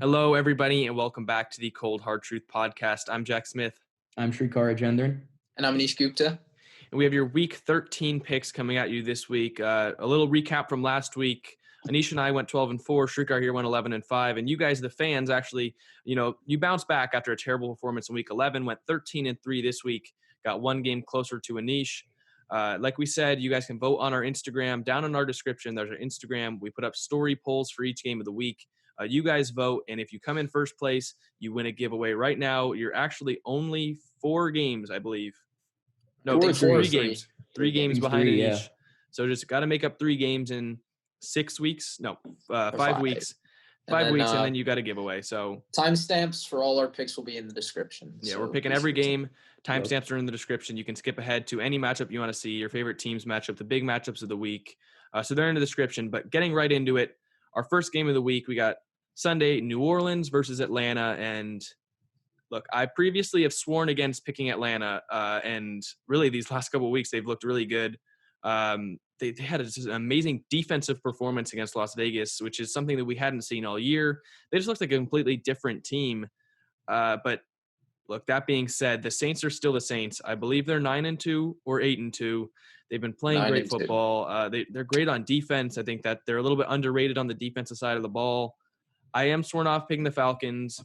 Hello, everybody, and welcome back to the Cold Hard Truth podcast. I'm Jack Smith, I'm Shrikar Ajendran. And I'm Anish Gupta. and we have your Week 13 picks coming at you this week. A little recap from last week. Anish and I went 12-4. Shrikar here went 11-5, and you guys, the fans, actually, you bounced back after a terrible performance in Week 11. Went 13-3 this week. Got one game closer to Anish. Like we said, you guys can vote on our Instagram. Down in our description, there's our Instagram. We put up story polls for each game of the week. You guys vote, and if you come in first place, you win a giveaway. Right now, you're actually only 4 games, I believe. No, three games. Three games behind Anish. Yeah. So just got to make up 3 games in 6 weeks. No, 5 weeks. 5 weeks, and then you got a giveaway. So timestamps for all our picks will be in the description. Yeah, so we're picking every game. Timestamps are in the description. You can skip ahead to any matchup you want to see, your favorite team's matchup, the big matchups of the week. So they're in the description. But getting right into it, our first game of the week, we got Sunday, New Orleans versus Atlanta. And look, I previously have sworn against picking Atlanta. And really these last couple of weeks, they've looked really good. They had an amazing defensive performance against Las Vegas, which is something that we hadn't seen all year. They just looked like a completely different team. But look, that being said, the Saints are still the Saints. I believe they're 9-2 or 8-2. They've been playing great football. They're great on defense. I think that they're a little bit underrated on the defensive side of the ball. I am sworn off picking the Falcons,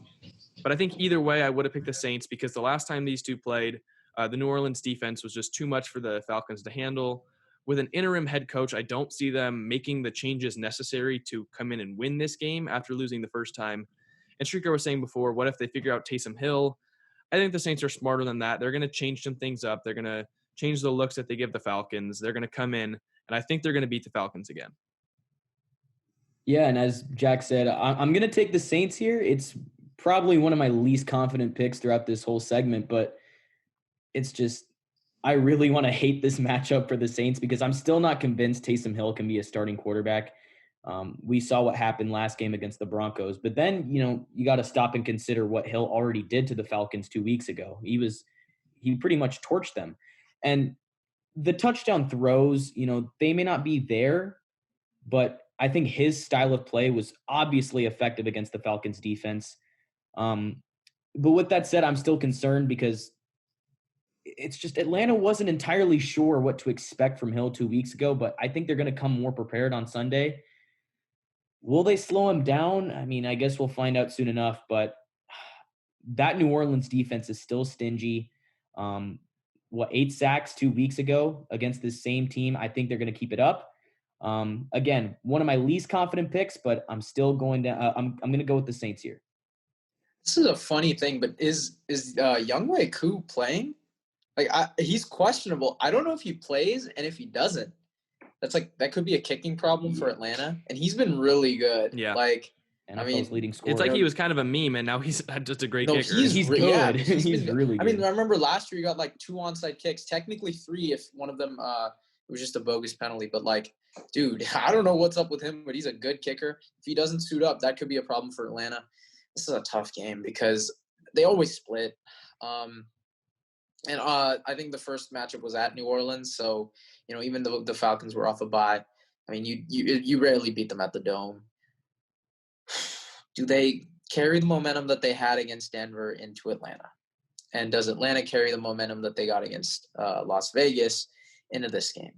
but I think either way I would have picked the Saints because the last time these two played, the New Orleans defense was just too much for the Falcons to handle. With an interim head coach, I don't see them making the changes necessary to come in and win this game after losing the first time. And Shrieker was saying before, what if they figure out Taysom Hill? I think the Saints are smarter than that. They're going to change some things up. They're going to change the looks that they give the Falcons. They're going to come in, and I think they're going to beat the Falcons again. Yeah, and as Jack said, I'm going to take the Saints here. It's probably one of my least confident picks throughout this whole segment, but it's just I really want to hate this matchup for the Saints because I'm still not convinced Taysom Hill can be a starting quarterback. We saw what happened last game against the Broncos, but then, you got to stop and consider what Hill already did to the Falcons 2 weeks ago. He pretty much torched them. And the touchdown throws, they may not be there, but I think his style of play was obviously effective against the Falcons defense. But with that said, I'm still concerned because it's just Atlanta wasn't entirely sure what to expect from Hill 2 weeks ago, but I think they're going to come more prepared on Sunday. Will they slow him down? I mean, I guess we'll find out soon enough, but that New Orleans defense is still stingy. 8 sacks 2 weeks ago against this same team. I think they're going to keep it up. Again, one of my least confident picks, but I'm still going to I'm going to go with the Saints here. This is a funny thing, but is Younghoe Koo playing? He's questionable. I don't know if he plays, and if he doesn't, that could be a kicking problem for Atlanta. And he's been really good. Yeah. NFL's leading scorer. It's like he was kind of a meme, and now he's just a great kicker. He's good. Yeah, he's really good. I mean, I remember last year he got 2 onside kicks, technically 3 if one of them it was just a bogus penalty. But dude, I don't know what's up with him, but he's a good kicker. If he doesn't suit up, that could be a problem for Atlanta. This is a tough game because they always split. And I think the first matchup was at New Orleans, so even though the Falcons were off a bye, I mean you rarely beat them at the Dome. Do they carry the momentum that they had against Denver into Atlanta? And does Atlanta carry the momentum that they got against Las Vegas into this game?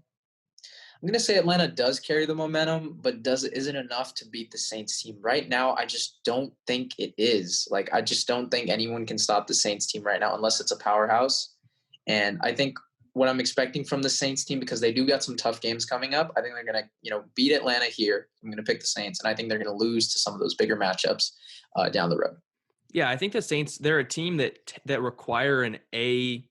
I'm going to say Atlanta does carry the momentum, but is it enough to beat the Saints team? Right now, I just don't think it is. I just don't think anyone can stop the Saints team right now unless it's a powerhouse. And I think what I'm expecting from the Saints team, because they do got some tough games coming up, I think they're going to, beat Atlanta here. I'm going to pick the Saints, and I think they're going to lose to some of those bigger matchups down the road. Yeah, I think the Saints, they're a team that require an A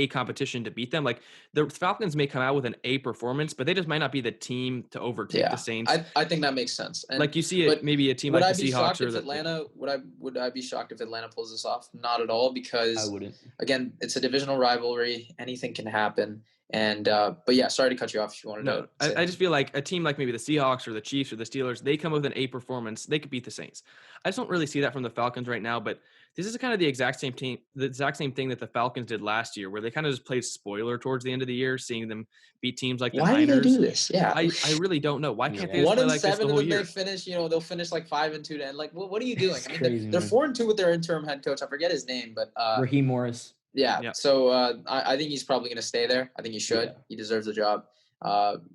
competition to beat them. The Falcons may come out with an A performance, but they just might not be the team to overtake the Saints. I think that makes sense. And you see it, maybe a team like the Seahawks or Atlanta. Would I be shocked if Atlanta pulls this off? Not at all, because I wouldn't. Again, it's a divisional rivalry. Anything can happen. And but yeah, sorry to cut you off if you wanted No, to say I just feel like a team like maybe the Seahawks or the Chiefs or the Steelers, they come with an A performance, they could beat the Saints. I just don't really see that from the Falcons right now, but this is kind of the exact same thing that the Falcons did last year, where they kind of just played spoiler towards the end of the year, seeing them beat teams like the Why do they Niners. do this? Yeah. I really don't know. Why can't they Yeah. just One play and like this the seven, and whole then year? they finish. They'll finish like 5-2 to end. Like, what are you doing? It's I mean, crazy, they're man. 4-2 with their interim head coach. I forget his name, but Raheem Morris. yeah. Yep. So I think he's probably going to stay there. I think he should. Yeah. He deserves the job.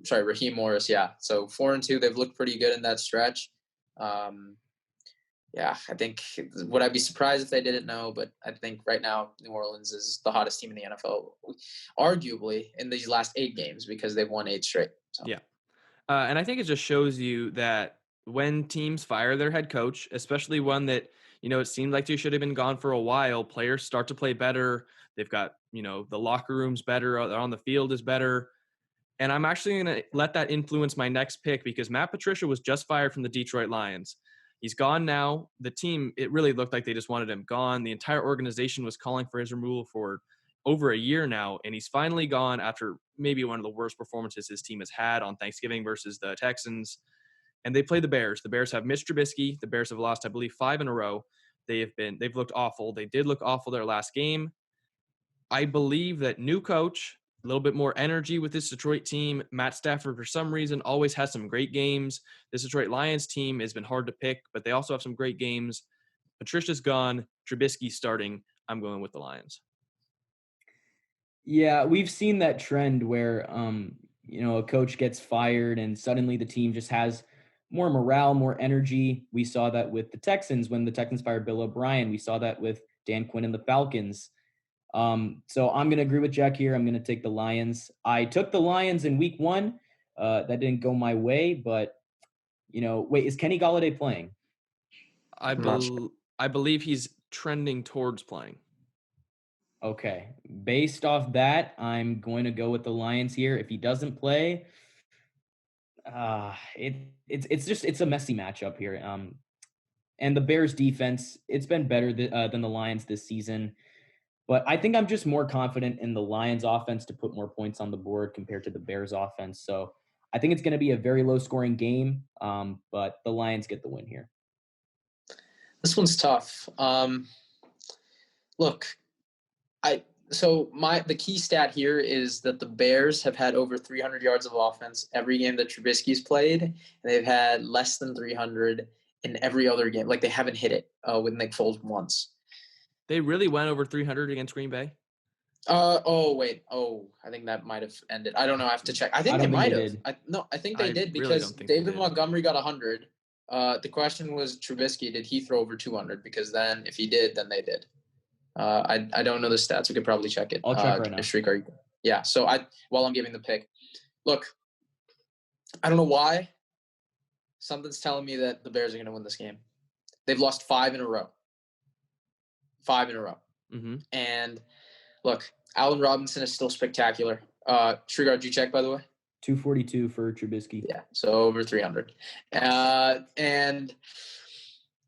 Sorry, Raheem Morris. Yeah. So 4-2, they've looked pretty good in that stretch. Yeah, I think, would I be surprised if they didn't know? But I think right now New Orleans is the hottest team in the NFL, arguably in these last 8 games, because they've won 8 straight. So. Yeah. And I think it just shows you that when teams fire their head coach, especially one that, it seemed like they should have been gone for a while, players start to play better. They've got, the locker room's better, on the field is better. And I'm actually going to let that influence my next pick, because Matt Patricia was just fired from the Detroit Lions. He's gone now. The team, it really looked like they just wanted him gone. The entire organization was calling for his removal for over a year now, and he's finally gone after maybe one of the worst performances his team has had on Thanksgiving versus the Texans. And they play the Bears. The Bears have Mitch Trubisky. The Bears have lost, I believe, 5 in a row. They've looked awful. They did look awful their last game. I believe that new coach, a little bit more energy with this Detroit team. Matt Stafford, for some reason, always has some great games. This Detroit Lions team has been hard to pick, but they also have some great games. Patricia's gone. Trubisky's starting. I'm going with the Lions. Yeah, we've seen that trend where a coach gets fired and suddenly the team just has more morale, more energy. We saw that with the Texans when the Texans fired Bill O'Brien. We saw that with Dan Quinn and the Falcons. So I'm going to agree with Jack here. I'm going to take the Lions. I took the Lions in week 1. That didn't go my way, but wait, is Kenny Golladay playing? I believe he's trending towards playing. Okay. Based off that, I'm going to go with the Lions here. If he doesn't play, it's a messy matchup here. And the Bears defense, it's been better than the Lions this season. But I think I'm just more confident in the Lions offense to put more points on the board compared to the Bears offense. So I think it's going to be a very low scoring game. But the Lions get the win here. This one's tough. Look, the key stat here is that the Bears have had over 300 yards of offense every game that Trubisky's played, and they've had less than 300 in every other game. Like, they haven't hit it with Nick Foles once. They really went over 300 against Green Bay? I think that might have ended. I don't know. I have to check. I think they might have. I think they did, because David Montgomery got 100. The question was Trubisky, did he throw over 200? Because then if he did, then they did. I don't know the stats. We could probably check it. I'll check right now. Yeah. So while I'm giving the pick, look, I don't know why. Something's telling me that the Bears are going to win this game. They've lost 5 in a row. 5 in a row. Mm-hmm. And look, Allen Robinson is still spectacular. Shrigard, did you check, by the way? 242 for Trubisky. Yeah, so over 300. And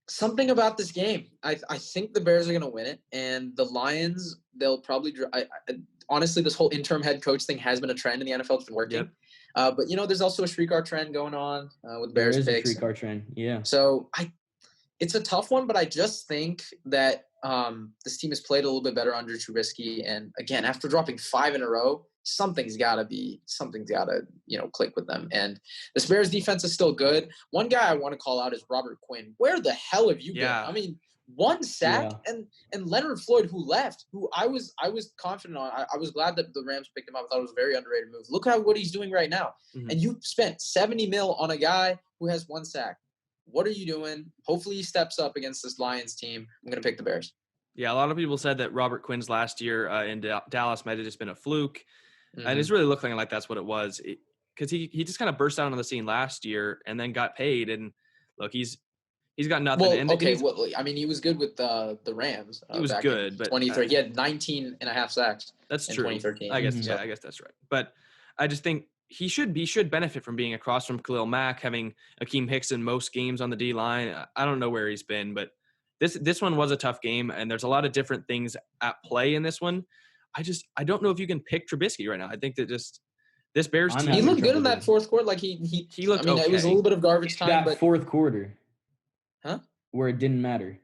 something about this game, I think the Bears are going to win it. And the Lions, they'll probably honestly, this whole interim head coach thing has been a trend in the NFL. It's been working. Yep. But, there's also a streetcar trend going on with Bears picks. There is a streetcar trend, yeah. So it's a tough one, but I just think that this team has played a little bit better under Trubisky. And again, after dropping 5 in a row, something's got to click with them. And this Bears defense is still good. One guy I want to call out is Robert Quinn. Where the hell have you been? I mean, 1 sack and Leonard Floyd, who left, who I was confident on. I was glad that the Rams picked him up. I thought it was a very underrated move. Look what he's doing right now. Mm-hmm. And you spent $70 million on a guy who has 1 sack. What are you doing? Hopefully he steps up against this Lions team. I'm going to pick the Bears. Yeah, a lot of people said that Robert Quinn's last year in Dallas might have just been a fluke. Mm-hmm. And it's really looking like that's what it was. Because he just kind of burst out on the scene last year and then got paid. And look, he's got nothing. Well, I mean, he was good with the Rams. He was good, but 2013, he had 19 and a half sacks. That's true. 2013. I guess, I guess that's right. But I just think he should benefit from being across from Khalil Mack, having Akeem Hicks in most games on the D line. I don't know where he's been, but this one was a tough game, and there's a lot of different things at play in this one. I don't know if you can pick Trubisky right now. I think that just this Bears I'm team. He having looked good in trouble that fourth quarter. Like he looked I mean, it was a okay. little bit of garbage time, That but fourth quarter. Huh? Where it didn't matter.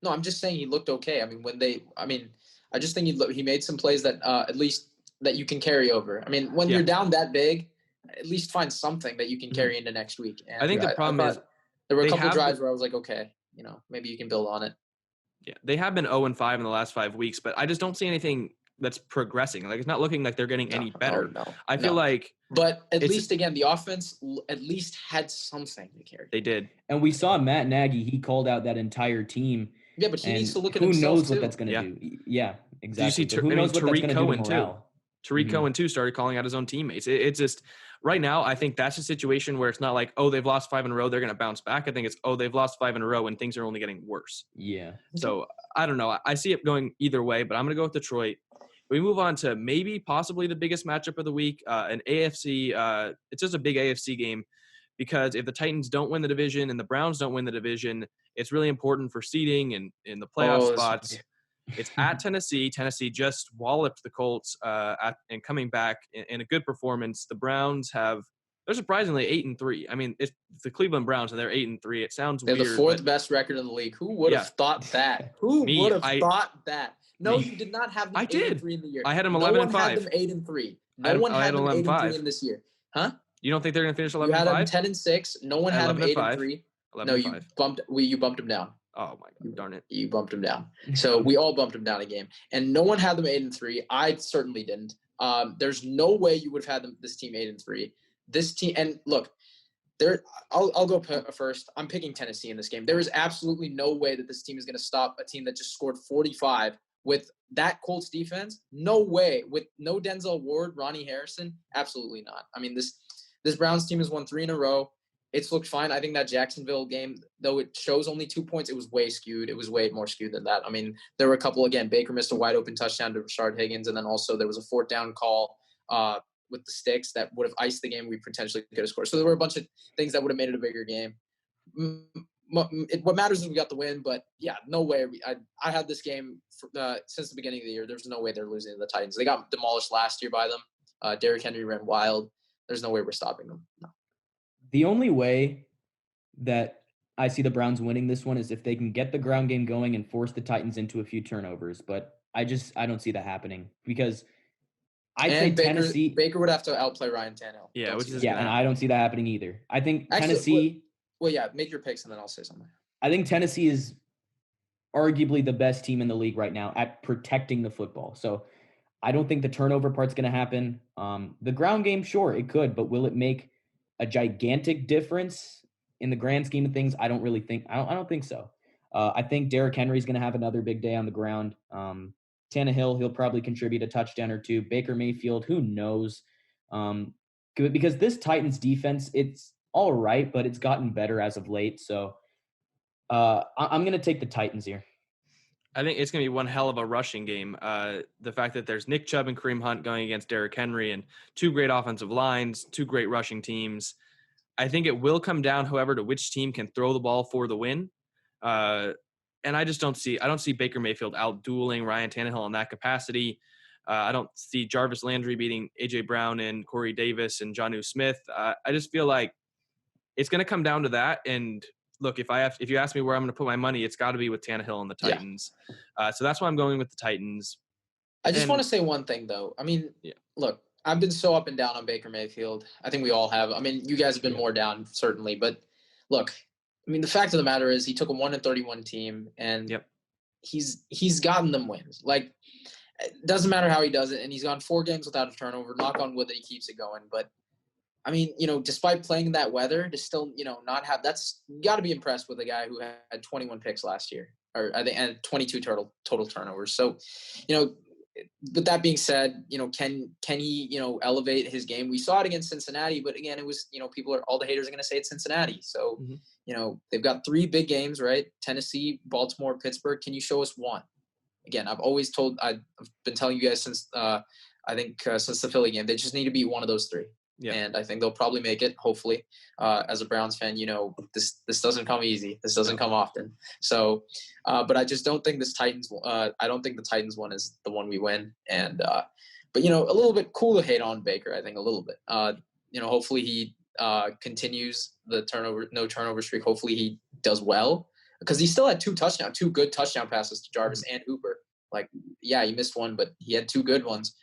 No, I'm just saying he looked okay. I mean, I just think he made some plays that at least that you can carry over. I mean, when you're down that big, at least find something that you can carry into next week. And I think the problem is there were a couple drives where I was like, okay, maybe you can build on it. Yeah, they have been 0-5 in the last 5 weeks, but I just don't see anything that's progressing. Like, it's not looking like they're getting any better. I feel like, but at least again, the offense at least had something to carry. They did, and we saw Matt Nagy. He called out that entire team. Yeah, but he needs to look at who hissself knows too. what that's going to do. Yeah, exactly. Did you see? Who knows what that's Tariq going to do to Cohen morale? too. Tariq Cohen too started calling out his own teammates. It's just right now. I think that's a situation where it's not like, oh, they've lost 5 in a row, they're going to bounce back. I think it's, oh, they've lost 5 in a row and things are only getting worse. Yeah. So I don't know. I see it going either way, but I'm going to go with Detroit. We move on to maybe possibly the biggest matchup of the week, an AFC. It's just a big AFC game because if the Titans don't win the division and the Browns don't win the division, it's really important for seeding and in the playoff spots. It's at Tennessee. Tennessee just walloped the Colts and coming back in a good performance. The Browns they're surprisingly 8-3. I mean, it's the Cleveland Browns and they're 8-3. It sounds weird. They're the fourth best record in the league. Who would have thought that? Who would have thought that? No, you did not have them 8-3 in the year. I had them 11-5. No one had them 8-3. No one had them 8-3 in this year. Huh? You don't think they're going to finish 11-5? You had them 10-6. No one had them 8-3. No, you bumped them down. Oh my God, darn it. You bumped them down. So we all bumped them down a game. And no one had them 8-3. I certainly didn't. There's no way you would have had this team 8-3. This team, and look, I'll go first. I'm picking Tennessee in this game. There is absolutely no way that this team is going to stop a team that just scored 45 with that Colts defense. No way. With no Denzel Ward, Ronnie Harrison, absolutely not. I mean, this Browns team has won 3 in a row. It's looked fine. I think that Jacksonville game, though it shows only 2 points, it was way skewed. It was way more skewed than that. I mean, there were a couple, again, Baker missed a wide open touchdown to Rashard Higgins, and then also there was a 4th down call with the sticks that would have iced the game. We potentially could have scored. So there were a bunch of things that would have made it a bigger game. What matters is we got the win, but yeah, no way. I had this game since the beginning of the year. There's no way they're losing to the Titans. They got demolished last year by them. Derrick Henry ran wild. There's no way we're stopping them. No. The only way that I see the Browns winning this one is if they can get the ground game going and force the Titans into a few turnovers. But I don't see that happening because I'd say Tennessee. Baker would have to outplay Ryan Tannehill. Yeah, and I don't see that happening either. I think Tennessee. Well, yeah, make your picks and then I'll say something. I think Tennessee is arguably the best team in the league right now at protecting the football. So I don't think the turnover part's going to happen. The ground game, sure, it could, but will it make a gigantic difference in the grand scheme of things? I don't really think. I don't think so. I think Derrick Henry's going to have another big day on the ground. Tannehill, he'll probably contribute a touchdown or two. Baker Mayfield, who knows? Because this Titans defense, it's all right, but it's gotten better as of late. So I'm going to take the Titans here. I think it's going to be one hell of a rushing game. The fact that there's Nick Chubb and Kareem Hunt going against Derrick Henry and 2 great offensive lines, 2 great rushing teams. I think it will come down, however, to which team can throw the ball for the win. And I don't see Baker Mayfield out-dueling Ryan Tannehill in that capacity. I don't see Jarvis Landry beating A.J. Brown and Corey Davis and Jonnu Smith. I just feel like it's going to come down to that. And look, if you ask me where I'm going to put my money, it's got to be with Tannehill and the Titans. Yeah. So that's why I'm going with the Titans. I just want to say one thing, though. I mean, look, I've been so up and down on Baker Mayfield. I think we all have. I mean, you guys have been more down, certainly. But look, I mean, the fact of the matter is he took a 1-31 team, and he's gotten them wins. Like, it doesn't matter how he does it, and he's gone 4 games without a turnover. Knock on wood that he keeps it going. But, I mean, despite playing in that weather, to still, not have – that's – you got to be impressed with a guy who had 21 picks last year, or I think, and 22 total turnovers. So, with that being said, can he, elevate his game? We saw it against Cincinnati, but again, it was, all the haters are going to say it's Cincinnati. So, they've got 3 big games, right? Tennessee, Baltimore, Pittsburgh. Can you show us one? Again, I've been telling you guys since, since the Philly game, they just need to beat one of those 3. Yeah. And I think they'll probably make it, hopefully. As a Browns fan, this doesn't come easy. This doesn't come often. So, but I just don't think I don't think the Titans one is the one we win. And, but, a little bit cool to hate on Baker, I think, a little bit. Hopefully he continues the no turnover streak. Hopefully he does well, because he still had two good touchdown passes to Jarvis and Hooper. Like, yeah, he missed one, but he had two good ones.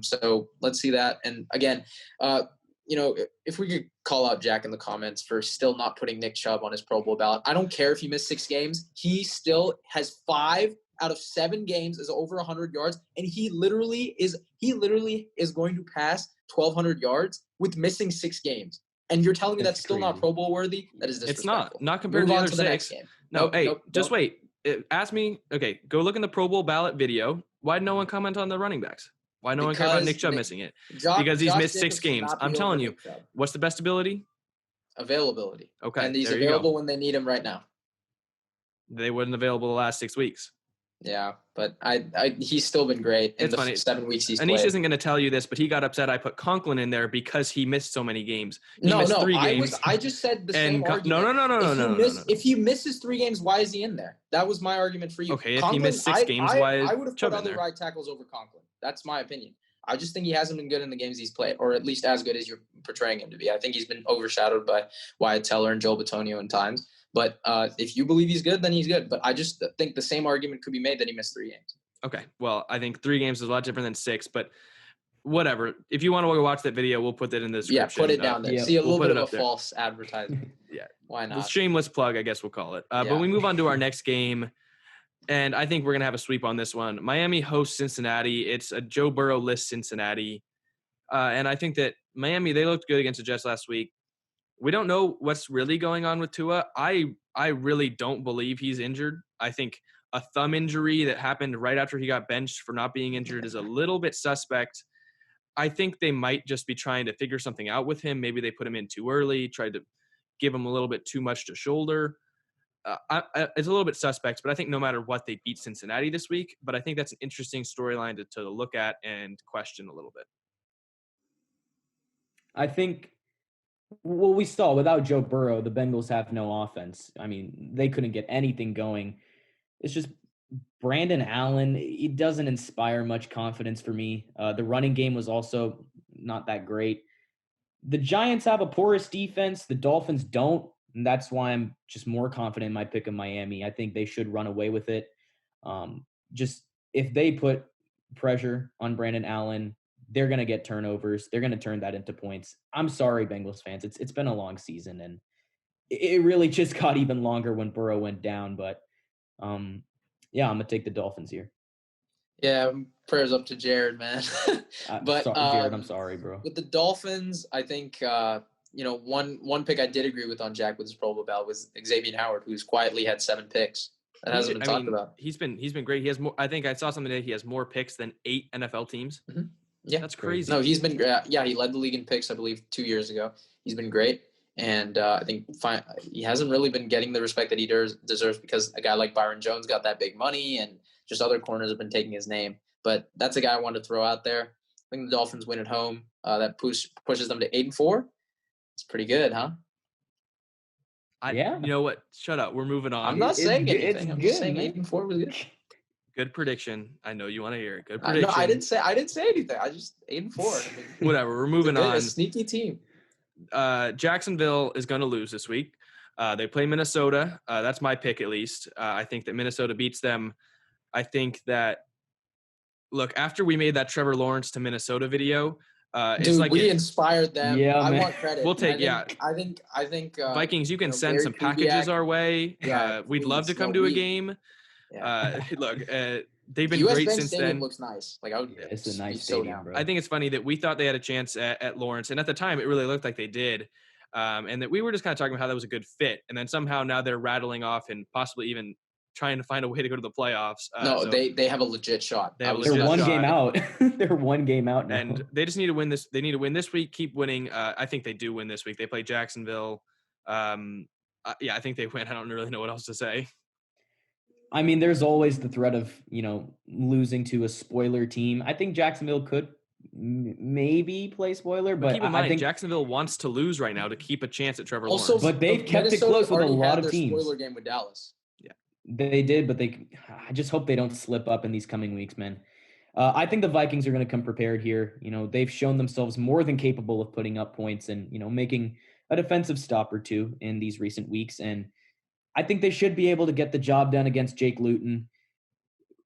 So let's see that. And again, if we could call out Jack in the comments for still not putting Nick Chubb on his Pro Bowl ballot. I don't care if he missed 6 games. He still has 5 out of 7 games is over 100 yards. And he literally is going to pass 1,200 yards with missing 6 games. And you're telling me that's still not Pro Bowl worthy? That is disrespectful. It's not compared to the other 6. No, just wait. Ask me. Okay, go look in the Pro Bowl ballot video. Why did no one comment on the running backs? Why no one care about Nick Chubb missing it? Because he's missed 6 games. I'm telling you. What's the best ability? Availability. Okay, and he's available when they need him right now. They weren't available the last 6 weeks. Yeah, but he's still been great in the 7 weeks he's played. Anish isn't going to tell you this, but he got upset I put Conklin in there because he missed so many games. He missed 3 games. I just said the same argument. No. If he misses 3 games, why is he in there? That was my argument for you. Okay, if he missed 6 games, why is I would have put Chubb in other there? right tackles over Conklin. That's my opinion. I just think he hasn't been good in the games he's played, or at least as good as you're portraying him to be. I think he's been overshadowed by Wyatt Teller and Joel Bitonio in times. But if you believe he's good, then he's good. But I just think the same argument could be made that he missed 3 games. Okay, well, I think 3 games is a lot different than 6, but whatever. If you want to go watch that video, we'll put that in the description. Yeah, put it down there. See, a little bit of a there. false advertisement. Yeah. Why not? The shameless plug, I guess we'll call it. But we move on to our next game, and I think we're going to have a sweep on this one. Miami hosts Cincinnati. It's a Joe Burrow-less Cincinnati. And I think that Miami, they looked good against the Jets last week. We don't know what's really going on with Tua. I really don't believe he's injured. I think a thumb injury that happened right after he got benched for not being injured is a little bit suspect. I think they might just be trying to figure something out with him. Maybe they put him in too early, tried to give him a little bit too much to shoulder. It's a little bit suspect, but I think no matter what, they beat Cincinnati this week. But I think that's an interesting storyline to look at and question a little bit. I think, well, we saw without Joe Burrow, the Bengals have no offense. I mean, they couldn't get anything going. It's just Brandon Allen. He doesn't inspire much confidence for me. The running game was also not that great. The Giants have a porous defense. The Dolphins don't. And that's why I'm just more confident in my pick of Miami. I think they should run away with it. Just if they put pressure on Brandon Allen, they're going to get turnovers. They're going to turn that into points. I'm sorry, Bengals fans. It's been a long season, and it really just got even longer when Burrow went down. But, yeah, I'm going to take the Dolphins here. Yeah, prayers up to Jared, man. But Jared, I'm sorry, bro. With the Dolphins, I think one pick I did agree with on Jack with his Pro Bowl ballot was Xavier Howard, who's quietly had 7 picks. That hasn't been talked about. He's been great. He has more. I think I saw something today. He has more picks than 8 NFL teams. Mm-hmm. Yeah, that's crazy. No, he's been great. Yeah, he led the league in picks, I believe, 2 years ago. He's been great, and I think he hasn't really been getting the respect that he deserves because a guy like Byron Jones got that big money, and just other corners have been taking his name. But that's a guy I wanted to throw out there. I think the Dolphins win at home. That pushes them to 8-4. It's pretty good, huh? Yeah. You know what? Shut up. We're moving on. I'm not saying anything. I'm just saying 8-4 was good. Good prediction. I know you want to hear it. Good prediction. No, I didn't say anything. I just 8-4. I mean, whatever. We're moving on. A sneaky team. Jacksonville is going to lose this week. They play Minnesota. That's my pick, at least. I think that Minnesota beats them. I think that. Look, after we made that Trevor Lawrence to Minnesota video, it's dude, like we inspired them. Yeah, I man. want credit. We'll take. I think Vikings. You can send some packages our way. Yeah, we'd love to come to a game. Yeah. Look, they've been US great Bank since Stadium then. Looks nice. Like it's a nice so stadium, bro. I think it's funny that we thought they had a chance at Lawrence, and at the time it really looked like they did, and that we were just kind of talking about how that was a good fit, and then somehow now they're rattling off and possibly even trying to find a way to go to the playoffs. No, they have a legit shot. They're one game out. They're one game out now. And they just need to win this. They need to win this week. Keep winning. I think they do win this week. They play Jacksonville. Yeah, I think they win. I don't really know what else to say. I mean, there's always the threat of, losing to a spoiler team. I think Jacksonville could maybe play spoiler, but keep in I mind, think Jacksonville wants to lose right now to keep a chance at Trevor Also, Lawrence. But they've kept it Minnesota close with a already lot had of their teams. spoiler game with Dallas. They did, but I just hope they don't slip up in these coming weeks, man. I think the Vikings are going to come prepared here. They've shown themselves more than capable of putting up points and, making a defensive stop or two in these recent weeks. And I think they should be able to get the job done against Jake Luton.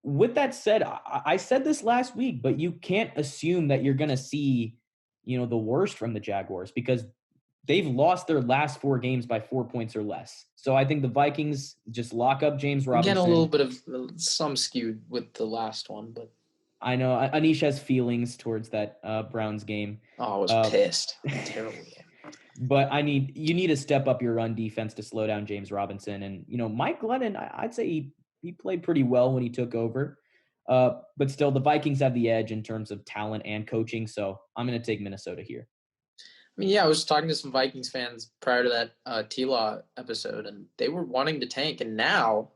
With that said, I said this last week, but you can't assume that you're going to see, the worst from the Jaguars because they've lost their last 4 games by 4 points or less. So I think the Vikings just lock up James Robinson. Again, a little bit of some skewed with the last one, but I know Anish has feelings towards that Browns game. I was pissed. Terrible game. But you need to step up your run defense to slow down James Robinson. And, Mike Glennon, I'd say he played pretty well when he took over. But still, the Vikings have the edge in terms of talent and coaching. So I'm going to take Minnesota here. I mean, yeah, I was talking to some Vikings fans prior to that T-Law episode, and they were wanting to tank. And now,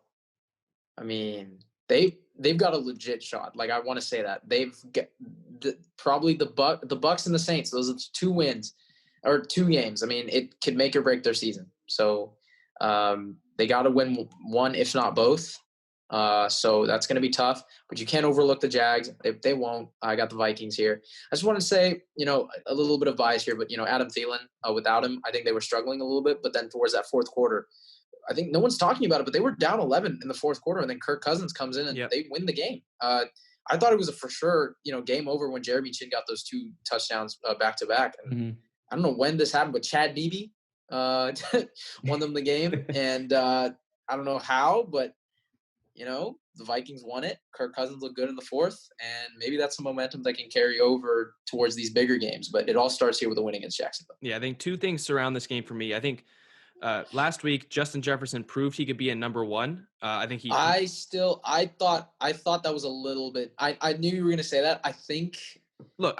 I mean, they've got a legit shot. Like, I want to say that. They've got probably the Bucs and the Saints. Those are 2 wins or 2 games. I mean, it could make or break their season. So they got to win one, if not both. So that's going to be tough, but you can't overlook the Jags. If they won't, I got the Vikings here. I just want to say, a little bit of bias here, but, Adam Thielen, without him, I think they were struggling a little bit, but then towards that fourth quarter, I think no one's talking about it, but they were down 11 in the fourth quarter, and then Kirk Cousins comes in and they win the game. I thought it was a for sure, game over when Jeremy Chin got those 2 touchdowns back to back. And I don't know when this happened, but Chad Beebe won them the game, and I don't know how, but the Vikings won it. Kirk Cousins looked good in the fourth, and maybe that's some momentum that can carry over towards these bigger games. But it all starts here with a win against Jacksonville. Yeah, I think 2 things surround this game for me. I think last week Justin Jefferson proved he could be a number 1. I think I thought that was a little bit. I knew you were going to say that. I think. Look,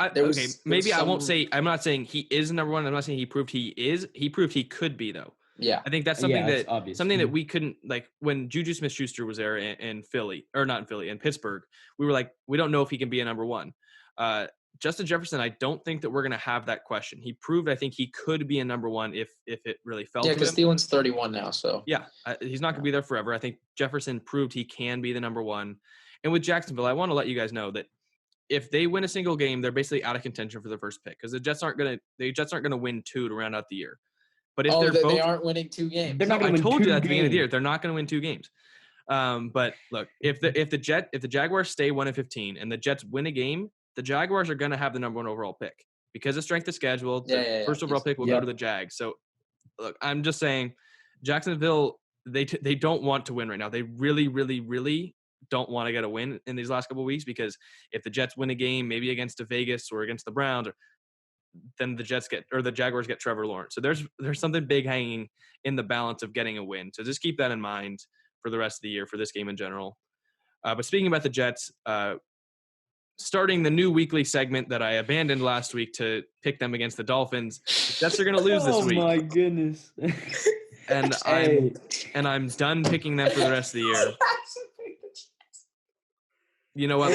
maybe I won't say. I'm not saying he is number 1. I'm not saying he proved he is. He proved he could be though. Yeah, I think that's something that's obvious. that we couldn't, like when Juju Smith-Schuster was there in Philly, or not in Philly, in Pittsburgh. We were like, we don't know if he can be a number 1. Justin Jefferson, I don't think that we're going to have that question. He proved, I think he could be a number 1 if it really fell to him. Yeah, because Thielen's 31 now, so. Yeah, he's not going to be there forever. I think Jefferson proved he can be the number 1. And with Jacksonville, I want to let you guys know that if they win a single game, they're basically out of contention for the first pick because the Jets aren't going to win 2 to round out the year. But if they aren't winning 2 games. They're not going to win 2 I told you at the games. beginning of the year, they're not going to win 2 games. But look, if the Jaguars stay 1-15 and the Jets win a game, the Jaguars are going to have the number 1 overall pick because of strength of schedule. The first overall pick will go to the Jags. So look, I'm just saying, Jacksonville, they don't want to win right now. They really, really, really don't want to get a win in these last couple of weeks because if the Jets win a game, maybe against Vegas or against the Browns, then the Jaguars get Trevor Lawrence. So there's something big hanging in the balance of getting a win. So just keep that in mind for the rest of the year for this game in general. But speaking about the Jets, starting the new weekly segment that I abandoned last week to pick them against the Dolphins, the Jets are going to lose this week. Oh my goodness! And I'm done picking them for the rest of the year. You know what?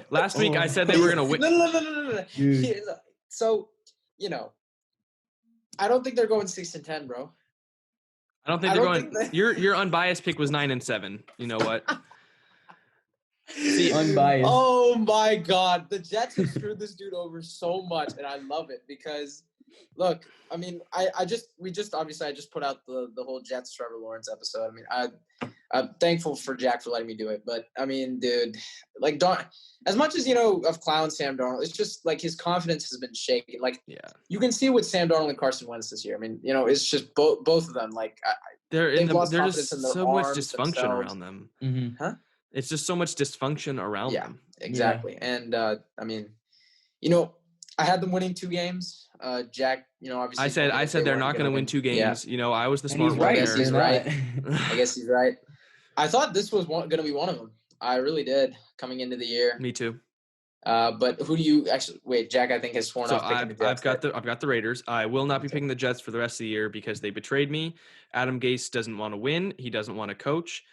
Last week I said they were going to win. No. So, I don't think they're going 6-10, bro. I don't think they're going. Your unbiased pick was 9-7. You know what? See, unbiased. Oh my God, the Jets have screwed this dude over so much, and I love it because, look, I mean, I just put out the whole Jets Trevor Lawrence episode. I mean, I'm thankful for Jack for letting me do it, but I mean, dude, like, as much as I've clowned Sam Darnold, it's just like his confidence has been shaken. Like, you can see with Sam Darnold and Carson Wentz this year. I mean, it's just both of them. Like, there's just so much dysfunction around them. Mm-hmm. Huh? It's just so much dysfunction around them. Exactly. Yeah. And I mean, I had them winning 2 games. Jack, obviously. I said they're not going to win 2 games. Yeah. I was the smart one. I guess he's right. I guess he's right. I thought this was going to be one of them. I really did coming into the year. Me too. But who do you actually wait? Jack, I think, has sworn off picking the Jets. I've got the Raiders. I will not be picking the Jets for the rest of the year because they betrayed me. Adam Gase doesn't want to win. He doesn't want to coach.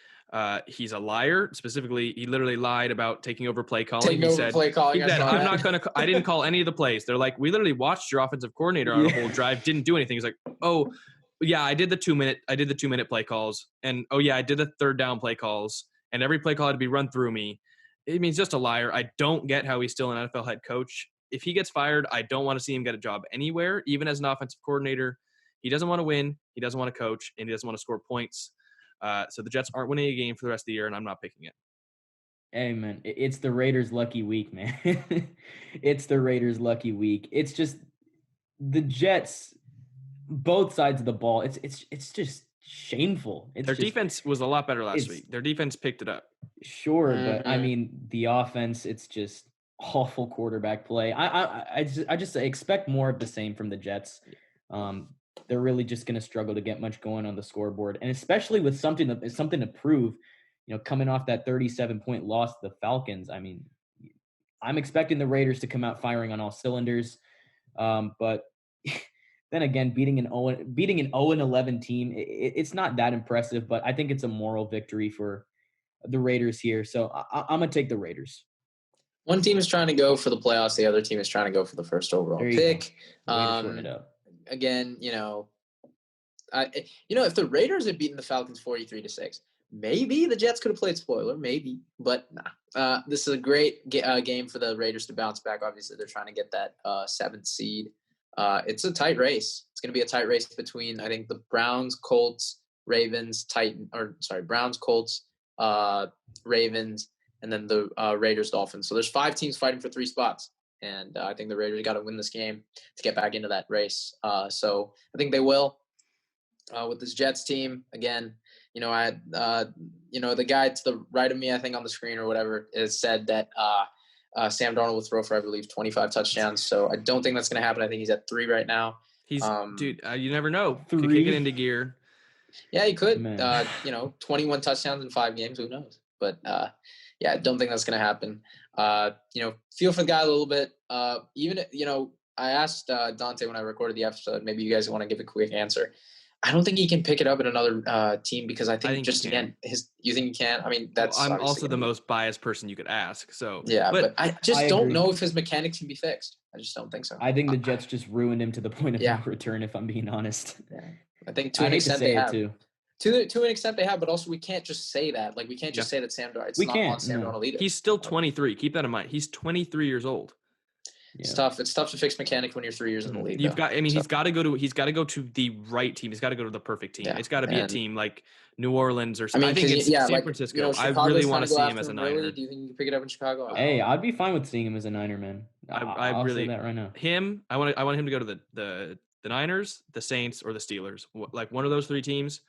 He's a liar. Specifically, he literally lied about taking over play calling. Taking over play calling. He said, I'm not going to, I didn't call any of the plays. They're like, we literally watched your offensive coordinator on a whole drive, didn't do anything. He's like, oh, yeah, I did the 2-minute play calls. And oh, yeah, I did the third down play calls. And every play call had to be run through me. It means just a liar. I don't get how he's still an NFL head coach. If he gets fired, I don't want to see him get a job anywhere, even as an offensive coordinator. He doesn't want to win. He doesn't want to coach, and he doesn't want to score points. So the Jets aren't winning a game for the rest of the year, and I'm not picking it. Hey, man, it's the Raiders' lucky week, man. It's the Raiders' lucky week. It's just the Jets, both sides of the ball. It's just shameful. Their defense was a lot better last week. Their defense picked it up. Sure, but I mean, the offense, it's just awful quarterback play. I just expect more of the same from the Jets. They're really just going to struggle to get much going on the scoreboard, and especially with something to prove. Coming off that 37-point loss to the Falcons, I mean, I'm expecting the Raiders to come out firing on all cylinders. But then again, beating an 0-11 team, it's not that impressive. But I think it's a moral victory for the Raiders here. So I'm gonna take the Raiders. One team is trying to go for the playoffs. The other team is trying to go for the first overall pick. Again, if the Raiders had beaten the Falcons 43-6, maybe the Jets could have played spoiler, maybe, but nah. This is a great game for the Raiders to bounce back. Obviously, they're trying to get that 7th seed. It's a tight race. It's going to be a tight race between, I think, the Browns, Colts, Ravens, Browns, Colts, Ravens, and then the Raiders, Dolphins. So there's 5 teams fighting for 3 spots. And I think the Raiders got to win this game to get back into that race. So I think they will. With this Jets team, again, the guy to the right of me, I think on the screen or whatever, has said that Sam Darnold will throw for, I believe, 25 touchdowns. So I don't think that's going to happen. I think he's at 3 right now. He's you never know. 3. Could kick it into gear. Yeah, he could. 21 touchdowns in 5 games. Who knows? But I don't think that's going to happen. Feel for the guy a little bit. I asked Dante when I recorded the episode. Maybe you guys want to give a quick answer. I don't think he can pick it up at another team because I think you think he can? I mean, that's. Well, I'm also the most biased person you could ask. So yeah, but I just don't know if his mechanics can be fixed. I just don't think so. I think the Jets just ruined him to the point of no return. If I'm being honest, I think to an extent they have. To an extent they have, but also we can't just say that. Like we can't just say that Sam Darnold. It's not on Sam Darnold either. He's still 23. Keep that in mind. He's 23 years old. It's tough. It's tough to fix mechanics when you're 3 years in the league. He's got to go to the right team. He's got to go to the perfect team. It's got to be a team like New Orleans or something. I think it's San Francisco. I really want to see him as a Niner. Really? Do you think you can pick it up in Chicago? Hey, I'd be fine with seeing him as a Niner, man. I'll say that right now. I want him to go to the Niners, the Saints, or the Steelers. Like one of those 3 teams.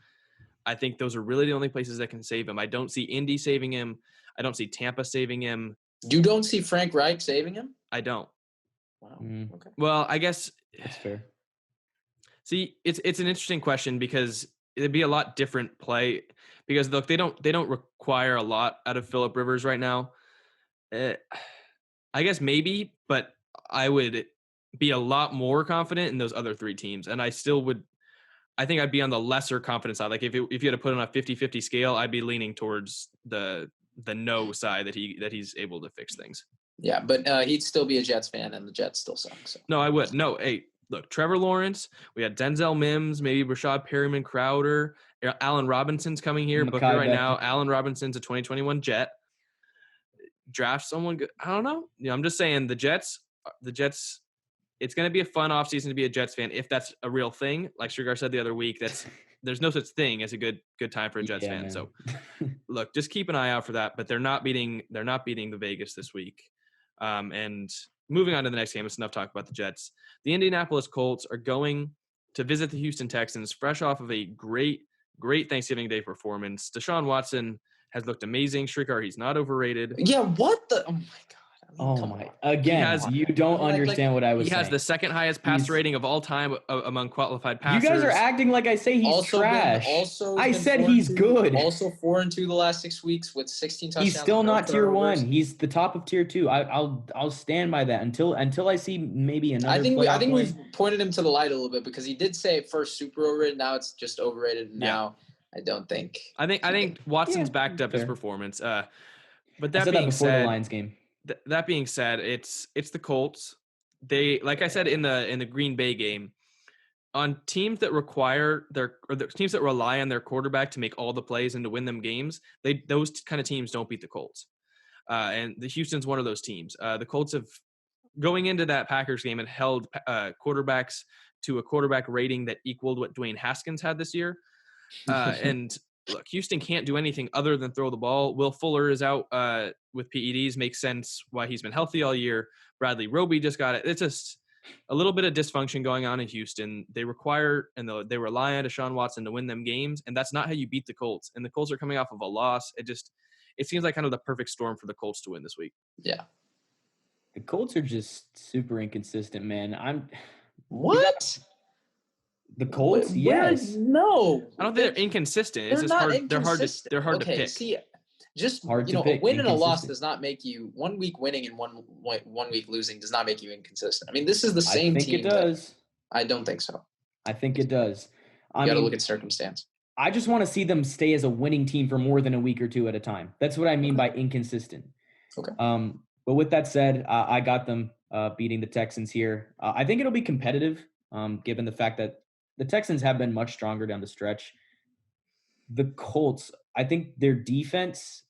I think those are really the only places that can save him. I don't see Indy saving him. I don't see Tampa saving him. You don't see Frank Reich saving him? I don't. Wow. Okay. Well, I guess that's fair. See, it's an interesting question because it'd be a lot different play because look, they don't require a lot out of Phillip Rivers right now. I guess maybe, but I would be a lot more confident in those other 3 teams, and I still would. I think I'd be on the lesser confident side. Like if you had to put on a 50-50 scale, I'd be leaning towards the no side that he's able to fix things. Yeah, but he'd still be a Jets fan, and the Jets still suck. So. No, I would. No, hey, look, Trevor Lawrence. We had Denzel Mims, maybe Rashad Perriman, Crowder, Allen Robinson's coming here. But right now, Allen Robinson's a 2021 Jet. Draft someone good. I don't know. I'm just saying the Jets. It's going to be a fun offseason to be a Jets fan if that's a real thing. Like Sugar said the other week, there's no such thing as a good time for a Jets fan. Man. So look, just keep an eye out for that. But they're not beating the Vegas this week. And moving on to the next game, it's enough talk about the Jets. The Indianapolis Colts are going to visit the Houston Texans, fresh off of a great Thanksgiving Day performance. Deshaun Watson has looked amazing. Shrikar, he's not overrated. Yeah, what the? Oh my God. Oh my! Again, you don't understand what I was saying. He has the second highest pass rating of all time among qualified passers. You guys are acting like I say he's trash. I said he's good. Also 4-2 the last 6 weeks with 16 touchdowns. He's still not tier 1. He's the top of tier 2. I'll stand by that until I see maybe another. I think we've pointed him to the light a little bit because he did say at first super overrated. Now it's just overrated. And now I don't think. I think Watson's Yeah, backed up his fair. performance. But I that said that being before the said, Lions game. that being said, it's the Colts. They, like I said in the Green Bay game, on teams that require the teams that rely on their quarterback to make all the plays and to win them games, those kind of teams don't beat the Colts. And the Houston's one of those teams. The Colts have, going into that Packers game, and held quarterbacks to a quarterback rating that equaled what Dwayne Haskins had this year. And look, Houston can't do anything other than throw the ball. Will Fuller is out with PEDs. Makes sense why he's been healthy all year. Bradley Roby just got it. It's just a little bit of dysfunction going on in Houston. They require and they rely on Deshaun Watson to win them games, and that's not how you beat the Colts. And the Colts are coming off of a loss. It seems like kind of the perfect storm for the Colts to win this week. Yeah. The Colts are just super inconsistent, man. What? The Colts, yes. No. I don't think they're inconsistent. It's They're just not hard. inconsistent. They're hard Okay, to pick. see, just Hard to a pick, win and a loss inconsistent. does not make you 1 week winning and one week losing does not make you inconsistent. I mean, this is the same team. I think it does. I don't think so. I think it does. You got to look at circumstance. I just want to see them stay as a winning team for more than a week or two at a time. That's what I mean by inconsistent. Okay. But with that said, I got them beating the Texans here. I think it'll be competitive, given the fact that the Texans have been much stronger down the stretch. The Colts, I think their defense,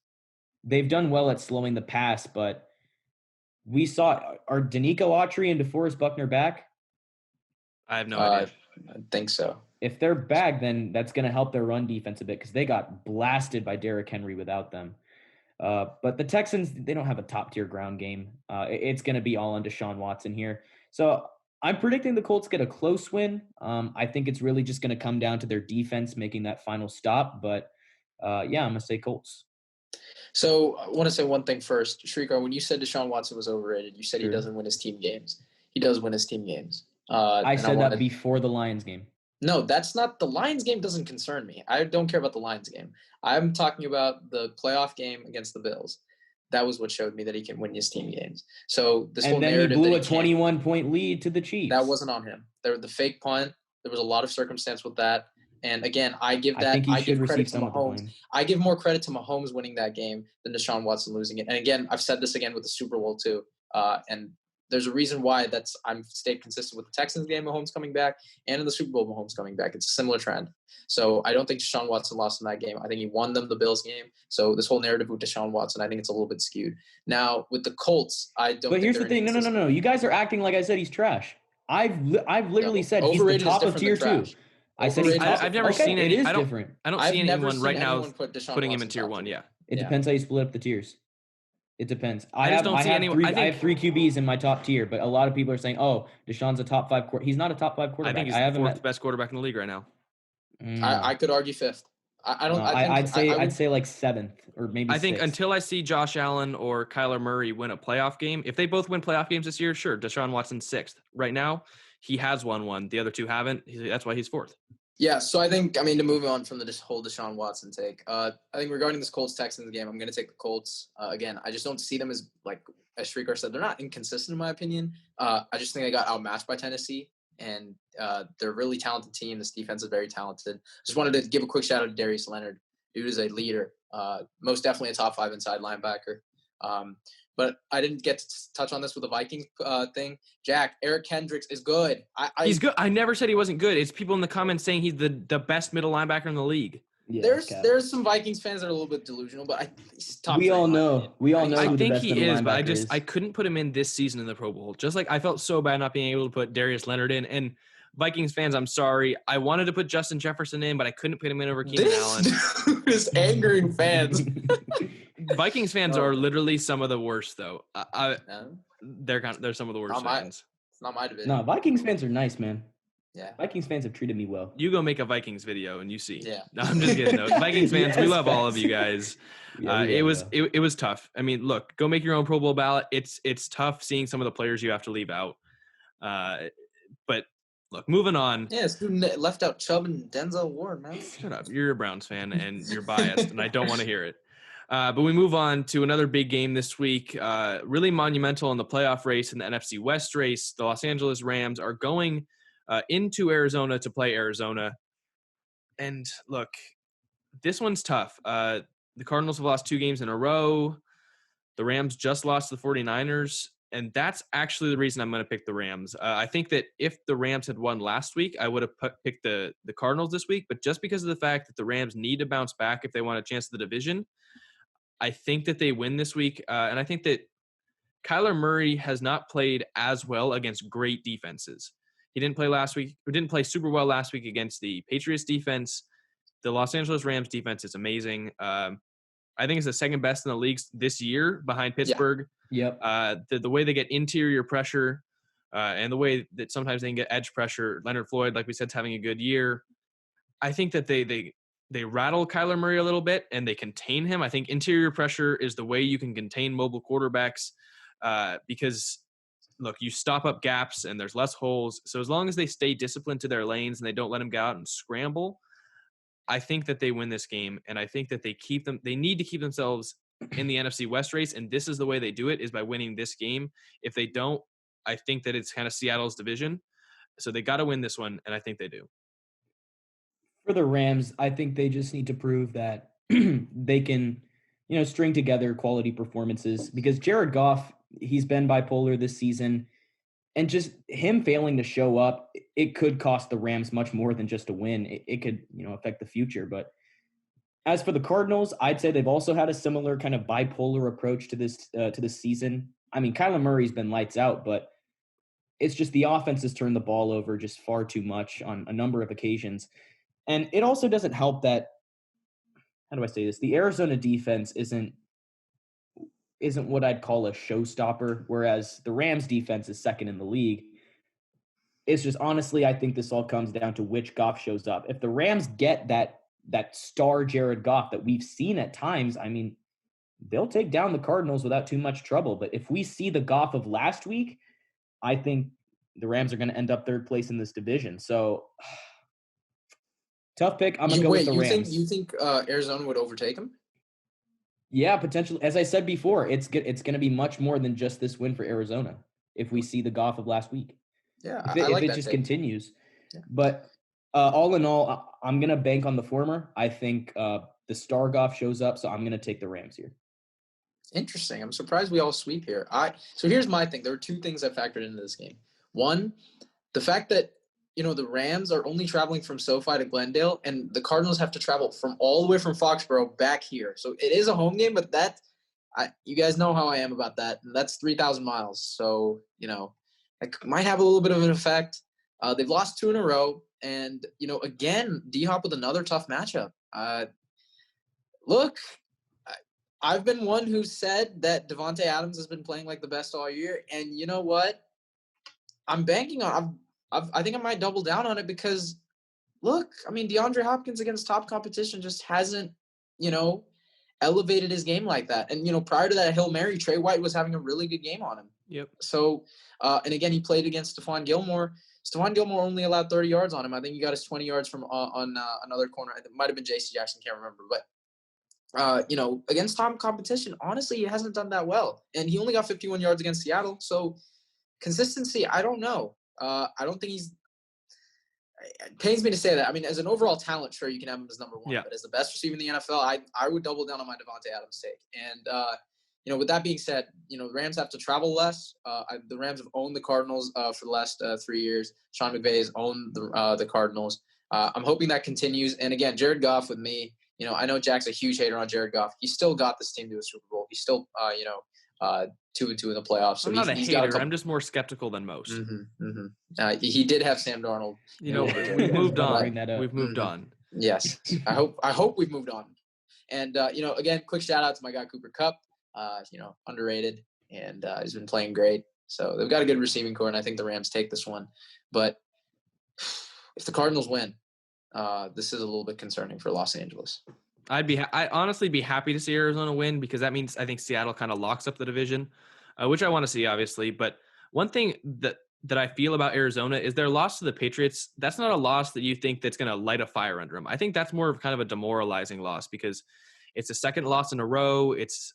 they've done well at slowing the pass, but we saw, are Danico Autry and DeForest Buckner back? I have no idea. I think so. If they're back, then that's going to help their run defense a bit because they got blasted by Derrick Henry without them. But the Texans, they don't have a top-tier ground game. It's going to be all on Deshaun Watson here. So I'm predicting the Colts get a close win. I think it's really just going to come down to their defense making that final stop. But, I'm going to say Colts. So I want to say one thing first. Shrikar, when you said Deshaun Watson was overrated, you said Sure. He doesn't win his team games. He does win his team games. I said that before the Lions game. No, that's not – the Lions game doesn't concern me. I don't care about the Lions game. I'm talking about the playoff game against the Bills. That was what showed me that he can win his team games. So this whole narrative he blew a 21-point lead to the Chiefs. That wasn't on him. The fake punt, there was a lot of circumstance with that. And again, I give credit to Mahomes. I give more credit to Mahomes winning that game than Deshaun Watson losing it. And again, I've said this again with the Super Bowl too. And there's a reason why I'm stayed consistent with the Texans game, Mahomes coming back, and in the Super Bowl, Mahomes coming back. It's a similar trend. So I don't think Deshaun Watson lost in that game. I think he won them the Bills game. So this whole narrative with Deshaun Watson, I think it's a little bit skewed. Now with the Colts, I don't. But here's the thing. No. You guys are acting like I said he's trash. I've literally said he's the top of tier 2. I said I've never seen any. It is different. I don't see anyone right now putting him in tier 1. Yeah. It depends how you split up the tiers. It depends. I have 3 QBs in my top tier, but a lot of people are saying, "Oh, Deshaun's a top 5 quarterback." He's not a top 5 quarterback. I think he's the 4th best quarterback in the league right now. I could argue 5th. I'd say like 7th or maybe. I think 6th. Until I see Josh Allen or Kyler Murray win a playoff game, if they both win playoff games this year, sure, Deshaun Watson's 6th. Right now, he has won one. The other 2 haven't. That's why he's 4th. Yeah, so to move on from the whole Deshaun Watson take, I think regarding this Colts-Texans game, I'm going to take the Colts. Again, I just don't see them as Shrikar said, they're not inconsistent in my opinion. I just think they got outmatched by Tennessee, and they're a really talented team. This defense is very talented. Just wanted to give a quick shout out to Darius Leonard. Dude is a leader, most definitely a top 5 inside linebacker. But I didn't get to touch on this with the Vikings thing. Jack, Eric Kendricks is good. He's good. I never said he wasn't good. It's people in the comments saying he's the best middle linebacker in the league. Yeah, there's some Vikings fans that are a little bit delusional, but he's top. We all know. I think he is, but I couldn't put him in this season in the Pro Bowl. Just like I felt so bad not being able to put Darius Leonard in. And Vikings fans, I'm sorry. I wanted to put Justin Jefferson in, but I couldn't put him in over Keenan Allen. This is angering fans. Vikings fans are literally some of the worst, though. They're some of the worst fans. It's not my division. No, Vikings fans are nice, man. Yeah. Vikings fans have treated me well. You go make a Vikings video and you see. Yeah. No, I'm just kidding. No. Vikings fans, we love all of you guys. It was tough. I mean, look, go make your own Pro Bowl ballot. It's tough seeing some of the players you have to leave out. But look, moving on. Yeah, this dude left out Chubb and Denzel Ward, man. Shut up. You're a Browns fan and you're biased, and I don't want to hear it. But we move on to another big game this week, really monumental in the playoff race and the NFC West race. The Los Angeles Rams are going into Arizona to play Arizona. And look, this one's tough. The Cardinals have lost 2 games in a row. The Rams just lost to the 49ers. And that's actually the reason I'm going to pick the Rams. I think that if the Rams had won last week, I would have picked the Cardinals this week. But just because of the fact that the Rams need to bounce back if they want a chance at the division, I think that they win this week. And I think that Kyler Murray has not played as well against great defenses. He didn't play last week, or didn't play super well last week against the Patriots defense. The Los Angeles Rams defense is amazing. I think it's the second best in the league this year behind Pittsburgh. Yep. The way they get interior pressure and the way that sometimes they can get edge pressure. Leonard Floyd, like we said, is having a good year. I think that they rattle Kyler Murray a little bit and they contain him. I think interior pressure is the way you can contain mobile quarterbacks because, look, you stop up gaps and there's less holes. So as long as they stay disciplined to their lanes and they don't let them go out and scramble, I think that they win this game, and I think that they need to keep themselves in the NFC West race, and this is the way they do it, is by winning this game. If they don't, I think that it's kind of Seattle's division. So they got to win this one, and I think they do. For the Rams, I think they just need to prove that they can, string together quality performances, because Jared Goff, he's been bipolar this season. And just him failing to show up, it could cost the Rams much more than just a win. It could, affect the future. But as for the Cardinals, I'd say they've also had a similar kind of bipolar approach to this season. I mean, Kyler Murray's been lights out, but it's just the offense has turned the ball over just far too much on a number of occasions. And it also doesn't help that, how do I say this? The Arizona defense isn't what I'd call a showstopper, whereas the Rams defense is second in the league. It's just, honestly, I think this all comes down to which Goff shows up. If the Rams get that star Jared Goff that we've seen at times, I mean, they'll take down the Cardinals without too much trouble. But if we see the Goff of last week, I think the Rams are going to end up third place in this division. So, tough pick. I'm going to go with the Rams. You think Arizona would overtake them? Yeah, potentially. As I said before, it's going to be much more than just this win for Arizona if we see the Goff of last week. Yeah, if it just continues. Yeah. But all in all, I'm going to bank on the former. I think the star Goff shows up, so I'm going to take the Rams here. Interesting. I'm surprised we all sweep here. So here's my thing. There are 2 things I factored into this game. One, the fact that the Rams are only traveling from SoFi to Glendale, and the Cardinals have to travel from all the way from Foxborough back here. So it is a home game, but you guys know how I am about that. And that's 3,000 miles. So, it might have a little bit of an effect. They've lost 2 in a row. And, again, D-Hop with another tough matchup. Look, I've been one who said that Devontae Adams has been playing like the best all year. And you know what? I'm banking on I think I might double down on it because, look, I mean, DeAndre Hopkins against top competition just hasn't, elevated his game like that. And, prior to that Hail Mary, Trey White was having a really good game on him. Yep. So, and again, he played against Stephon Gilmore. Stephon Gilmore only allowed 30 yards on him. I think he got his 20 yards from on another corner. It might have been J.C. Jackson, can't remember. But, against top competition, honestly, he hasn't done that well. And he only got 51 yards against Seattle. So, consistency, I don't know. I don't think it pains me to say that. I mean, as an overall talent, sure, you can have him as number 1. Yeah. But as the best receiver in the NFL, I would double down on my Devontae Adams take. And, with that being said, the Rams have to travel less. The Rams have owned the Cardinals for the last 3 years. Sean McVay has owned the Cardinals. I'm hoping that continues. And, again, Jared Goff with me, I know Jack's a huge hater on Jared Goff. He still got this team to a Super Bowl. He's still, 2-2 in the playoffs. So I'm not a hater. I'm just more skeptical than most. Mm-hmm, mm-hmm. He did have Sam Darnold. We've moved on. We've moved on. Yes. I hope we've moved on. And, again, quick shout out to my guy, Cooper Kupp, underrated, and he's been playing great. So they've got a good receiving core, and I think the Rams take this one. But if the Cardinals win, this is a little bit concerning for Los Angeles. I'd honestly be happy to see Arizona win because that means I think Seattle kind of locks up the division, which I want to see, obviously. But one thing that I feel about Arizona is their loss to the Patriots. That's not a loss that you think that's going to light a fire under them. I think that's more of kind of a demoralizing loss because it's the second loss in a row. It's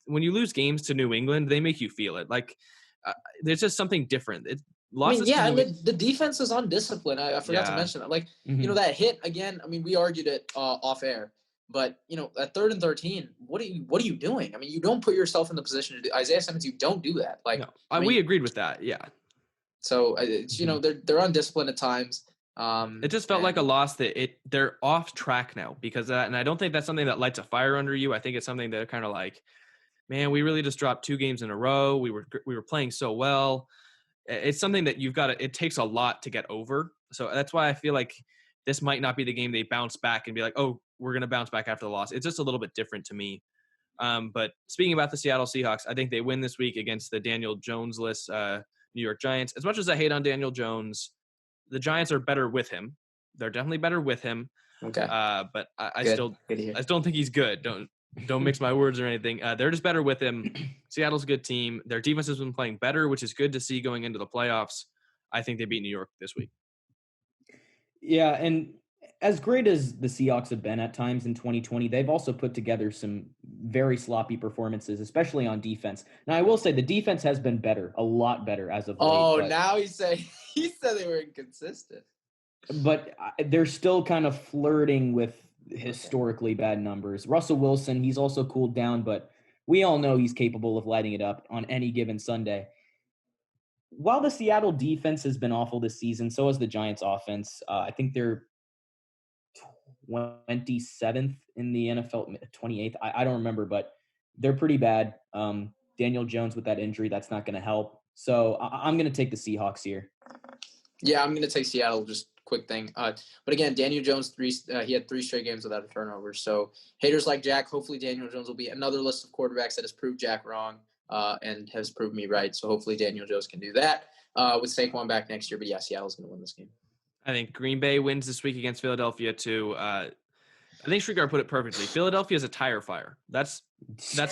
when you lose games to New England, they make you feel it. Like there's just something different. The defense is undisciplined. I forgot to mention that. Like, that hit again. I mean, we argued it off air. But at 3rd and 13, what are you doing? I mean, you don't put yourself in the position to do. Isaiah Simmons, you don't do that. Like, no, we agreed with that. Yeah. So it's they're undisciplined at times. It just felt like a loss that they're off track now because of that, and I don't think that's something that lights a fire under you. I think it's something that kind of like, man, we really just dropped 2 games in a row. We were playing so well. It's something that you've got to. It takes a lot to get over. So that's why I feel like this might not be the game they bounce back and be like, oh, we're going to bounce back after the loss. It's just a little bit different to me. But speaking about the Seattle Seahawks, I think they win this week against the Daniel Jones-less New York Giants. As much as I hate on Daniel Jones, the Giants are better with him. They're definitely better with him. Okay. But I still don't think he's good. Don't mix my words or anything. They're just better with him. Seattle's a good team. Their defense has been playing better, which is good to see going into the playoffs. I think they beat New York this week. Yeah, and as great as the Seahawks have been at times in 2020, they've also put together some very sloppy performances, especially on defense. Now, I will say the defense has been better, a lot better as of late. Oh, now he said they were inconsistent. But they're still kind of flirting with historically bad numbers. Russell Wilson, he's also cooled down, but we all know he's capable of lighting it up on any given Sunday. While the Seattle defense has been awful this season, so has the Giants offense. I think they're 27th in the NFL, 28th. I don't remember, but they're pretty bad. Daniel Jones with that injury, that's not going to help. So I'm going to take the Seahawks here. Yeah, I'm going to take Seattle. Just quick thing. But again, Daniel Jones, he had 3 straight games without a turnover. So haters like Jack, hopefully Daniel Jones will be another list of quarterbacks that has proved Jack wrong and has proved me right. So hopefully Daniel Jones can do that with Saquon back next year. But yeah, Seattle's going to win this game. I think Green Bay wins this week against Philadelphia too. I think Shrikar put it perfectly. Philadelphia is a tire fire. That's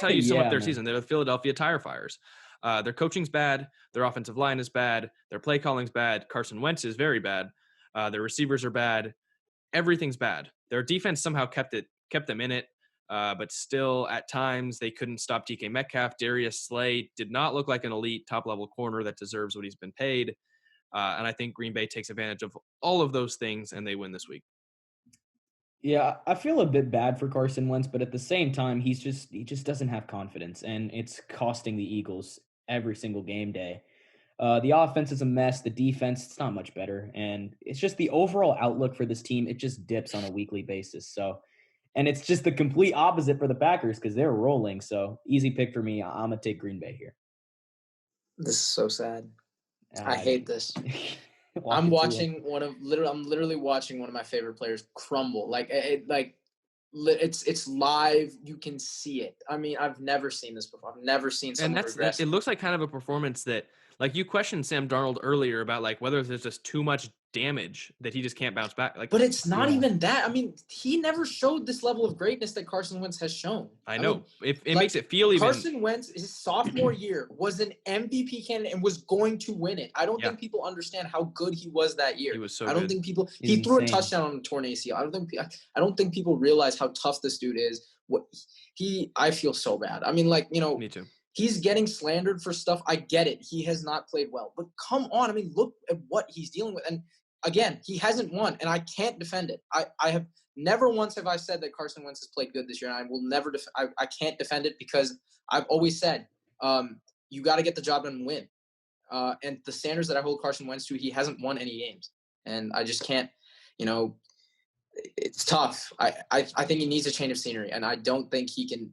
how you sum up their season. They're the Philadelphia tire fires. Their coaching's bad. Their offensive line is bad. Their play calling's bad. Carson Wentz is very bad. Their receivers are bad. Everything's bad. Their defense somehow kept them in it, but still at times they couldn't stop DK Metcalf. Darius Slay did not look like an elite top-level corner that deserves what he's been paid. And I think Green Bay takes advantage of all of those things, and they win this week. Yeah, I feel a bit bad for Carson Wentz, but at the same time, he just doesn't have confidence, and it's costing the Eagles every single game day. The offense is a mess. The defense, it's not much better. And it's just the overall outlook for this team. It just dips on a weekly basis. So, and it's just the complete opposite for the Packers because they're rolling. So easy pick for me. I'm going to take Green Bay here. This is so sad. I hate this. I'm literally watching one of my favorite players crumble. It's live. You can see it. I mean, I've never seen this before. I've never seen someone regress. It looks like kind of a performance that, like, you questioned Sam Darnold earlier about like whether there's just too much damage that he just can't bounce back. Like, but it's not even that. I mean, he never showed this level of greatness that Carson Wentz has shown. I know. It makes it feel even. Carson Wentz, his sophomore year, was an MVP candidate and was going to win it. I don't think people understand how good he was that year. He was so I don't good. think people. He threw a touchdown on a torn ACL. I don't think people realize how tough this dude is. I feel so bad. I mean, Me too. He's getting slandered for stuff. I get it. He has not played well. But come on. I mean, look at what he's dealing with. And again, he hasn't won, and I can't defend it. I have never once have I said that Carson Wentz has played good this year, and I will never I can't defend it because I've always said you got to get the job done and win. And the standards that I hold Carson Wentz to, he hasn't won any games. And I just can't, it's tough. I think he needs a change of scenery, and I don't think he can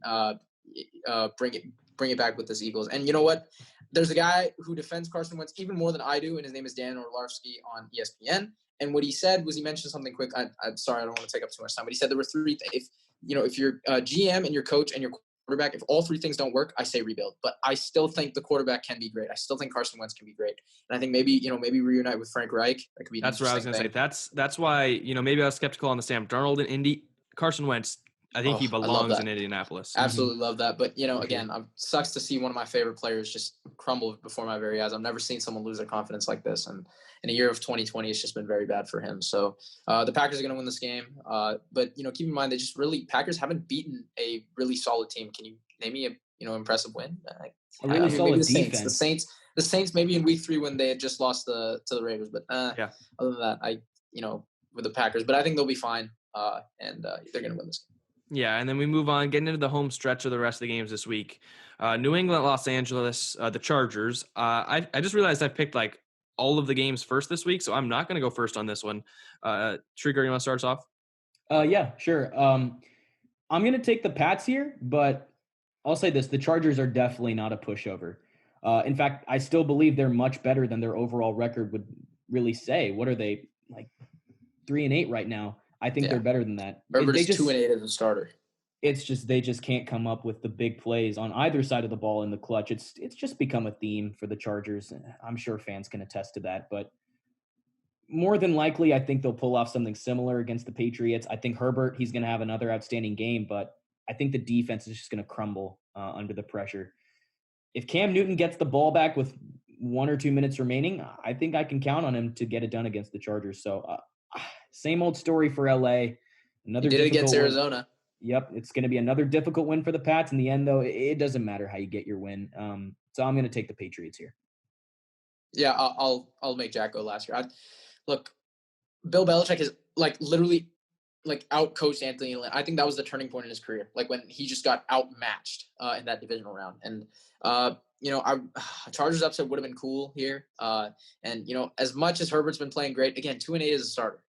bring it back with this Eagles. And you know what? There's a guy who defends Carson Wentz even more than I do, and his name is Dan Orlovsky on ESPN. And what he said was he mentioned something quick. I'm sorry, I don't want to take up too much time, but he said there were 3 things. If you're GM and your coach and your quarterback, if all 3 things don't work, I say rebuild. But I still think the quarterback can be great. I still think Carson Wentz can be great. And I think maybe reunite with Frank Reich. That could be. That's what I was going to say. That's why maybe I was skeptical on the Sam Darnold in Indy. Carson Wentz, I think he belongs in Indianapolis. Absolutely love that. But, again, it sucks to see one of my favorite players just crumble before my very eyes. I've never seen someone lose their confidence like this. And in a year of 2020, it's just been very bad for him. So the Packers are going to win this game. But, keep in mind, Packers haven't beaten a really solid team. Can you name me a impressive win? A really solid defense. The Saints maybe in week 3 when they had just lost to the Raiders. But other than that, with the Packers. But I think they'll be fine. And they're going to win this game. Yeah, and then we move on, getting into the home stretch of the rest of the games this week. New England, Los Angeles, the Chargers. I just realized I picked like all of the games first this week, so I'm not going to go first on this one. Trigger, you want to start us off? Yeah, sure. I'm going to take the Pats here, but I'll say this. The Chargers are definitely not a pushover. In fact, I still believe they're much better than their overall record would really say. What are they, like 3-8 right now? I think they're better than that. Herbert They is just 2-8 as a starter. It's just they just can't come up with the big plays on either side of the ball in the clutch. It's just become a theme for the Chargers. I'm sure fans can attest to that, but more than likely, I think they'll pull off something similar against the Patriots. I think Herbert, he's going to have another outstanding game, but I think the defense is just going to crumble under the pressure. If Cam Newton gets the ball back with 1 or 2 minutes remaining, I think I can count on him to get it done against the Chargers. So same old story for LA. He did it against Arizona. Yep, it's going to be another difficult win for the Pats. In the end, though, it doesn't matter how you get your win. So I'm going to take the Patriots here. Yeah, I'll make Jack go last year. Look, Bill Belichick is like literally like out-coached Anthony Lynn. I think that was the turning point in his career, like when he just got outmatched in that divisional round. And Chargers upset would have been cool here. And as much as Herbert's been playing great, again, 2-8 as a starter.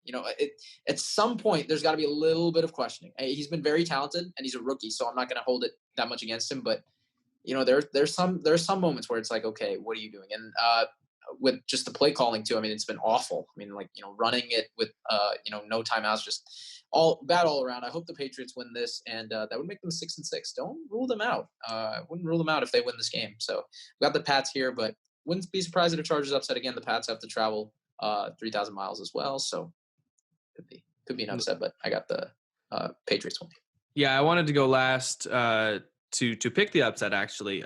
At some point there's got to be a little bit of questioning. He's been very talented, and he's a rookie, so I'm not going to hold it that much against him. But there's some moments where it's like, okay, what are you doing? And with just the play calling too, I mean, it's been awful. I mean, running it with no timeouts, just all bad all around. I hope the Patriots win this, and that would make them 6-6. Don't rule them out. I wouldn't rule them out if they win this game. So we got the Pats here, but wouldn't be surprised if the Chargers upset again. The Pats have to travel 3,000 miles as well, so could be an upset. But I got the Patriots win. Yeah, I wanted to go last to pick the upset actually.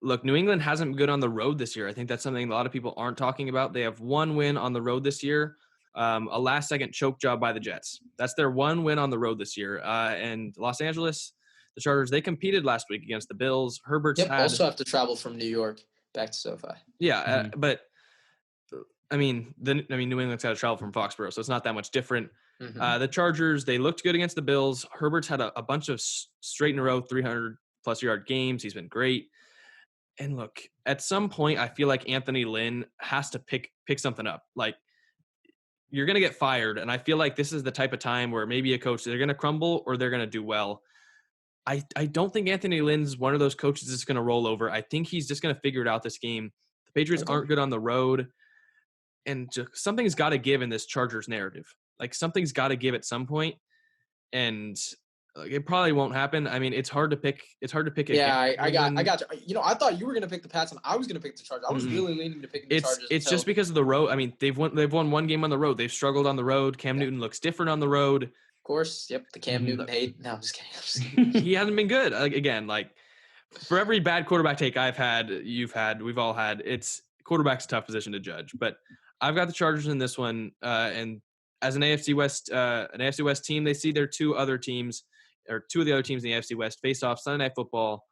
Look, New England hasn't been good on the road this year. I think that's something a lot of people aren't talking about. They have one win on the road this year, a last-second choke job by the Jets. That's their one win on the road this year. And Los Angeles, the Chargers, they competed last week against the Bills. Herbert's also have to travel from New York back to SoFi. Yeah, but New England's got to travel from Foxborough, so it's not that much different. Mm-hmm. The Chargers, they looked good against the Bills. Herbert's had a bunch of straight in a row 300-plus yard games. He's been great. And look, at some point, I feel like Anthony Lynn has to pick something up. Like, you're going to get fired, and I feel like this is the type of time where maybe a coach, they're going to crumble or they're going to do well. I don't think Anthony Lynn's one of those coaches that's going to roll over. I think he's just going to figure it out this game. The Patriots aren't good on the road, and something's got to give in this Chargers narrative. Like, something's got to give at some point, and it probably won't happen. I mean, it's hard to pick. Yeah, I got you. I thought you were going to pick the Pats, and I was going to pick the Chargers. I was really leaning to picking the Chargers. It's just because of the road. I mean, they've won one game on the road. They've struggled on the road. Cam Newton looks different on the road. Of course, yep. The Cam Newton hate. No, I'm just kidding. He hasn't been good. Again, like for every bad quarterback take I've had, you've had, we've all had. It's quarterback's a tough position to judge, but I've got the Chargers in this one. And as an AFC West team, they see their two of the other teams in the AFC West face off Sunday Night Football.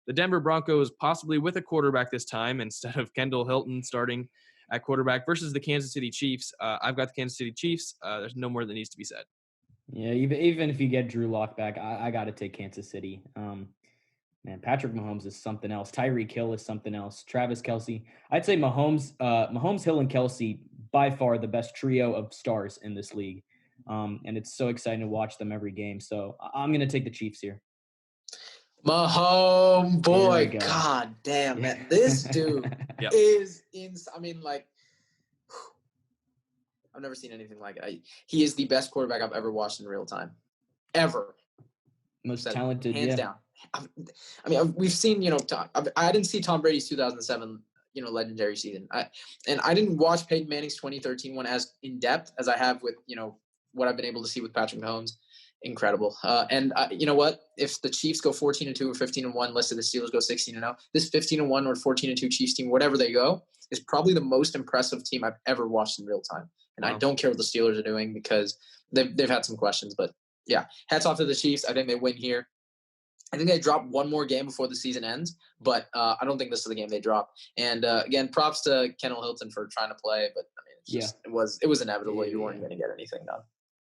The Denver Broncos possibly with a quarterback this time instead of Kendall Hilton starting at quarterback versus the Kansas City Chiefs. I've got the Kansas City Chiefs. There's no more that needs to be said. Yeah, even if you get Drew Lock back, I got to take Kansas City. Man, Patrick Mahomes is something else. Tyreek Hill is something else. Travis Kelce. I'd say Mahomes, Hill, and Kelce by far the best trio of stars in this league. And it's so exciting to watch them every game. So I'm going to take the Chiefs here. Mahomes, boy, God damn, man. This dude is I mean, like, I've never seen anything like it. He is the best quarterback I've ever watched in real time. Ever. Most talented, hands down. I mean, we've seen, I didn't see Tom Brady's 2007, legendary season. I didn't watch Peyton Manning's 2013 one as in depth as I have with, what I've been able to see with Patrick Mahomes. Incredible. And you know what? If the Chiefs go 14-2 or 15-1, let's say the Steelers go 16-0, this 15-1 or 14-2 Chiefs team, whatever they go, is probably the most impressive team I've ever watched in real time. And I don't care what the Steelers are doing because they've had some questions. But yeah, hats off to the Chiefs. I think they win here. I think they drop one more game before the season ends, but I don't think this is the game they drop. And again, props to Kendall Hilton for trying to play, but I mean, it was inevitable. You weren't going to get anything done.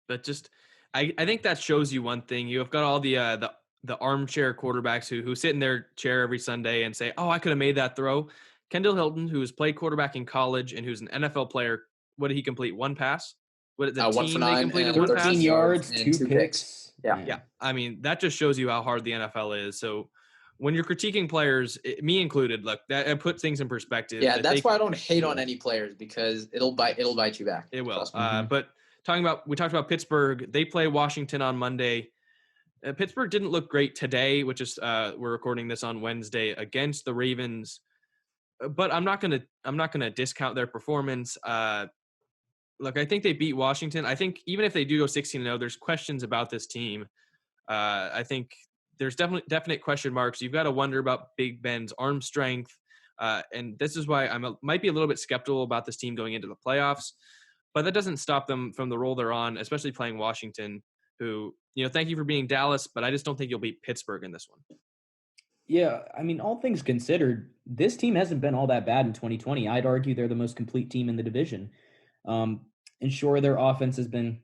But just I think that shows you one thing. You have got all the armchair quarterbacks who sit in their chair every Sunday and say, "Oh, I could have made that throw." Kendall Hilton, who has played quarterback in college and who's an NFL player, what did he complete? One pass? What did the 1 for team they 9 completed and one 14 pass? yards, and 2 2 picks. picks. Yeah. Yeah, I mean that just shows you how hard the NFL is. So when you're critiquing players, me included, look, that puts things in perspective. Yeah, that that's they why I don't hate on any players, because it'll bite you back. It will. Trust me. But we talked about Pittsburgh. They play Washington on Monday. Pittsburgh didn't look great today, which is we're recording this on Wednesday against the Ravens. But I'm not gonna discount their performance. Look, I think they beat Washington. I think even if they do go 16-0, there's questions about this team. I think there's definite question marks. You've got to wonder about Big Ben's arm strength. And this is why might be a little bit skeptical about this team going into the playoffs. But that doesn't stop them from the role they're on, especially playing Washington, who, thank you for being Dallas, but I just don't think you'll beat Pittsburgh in this one. Yeah, I mean, all things considered, this team hasn't been all that bad in 2020. I'd argue they're the most complete team in the division. And sure, their offense has been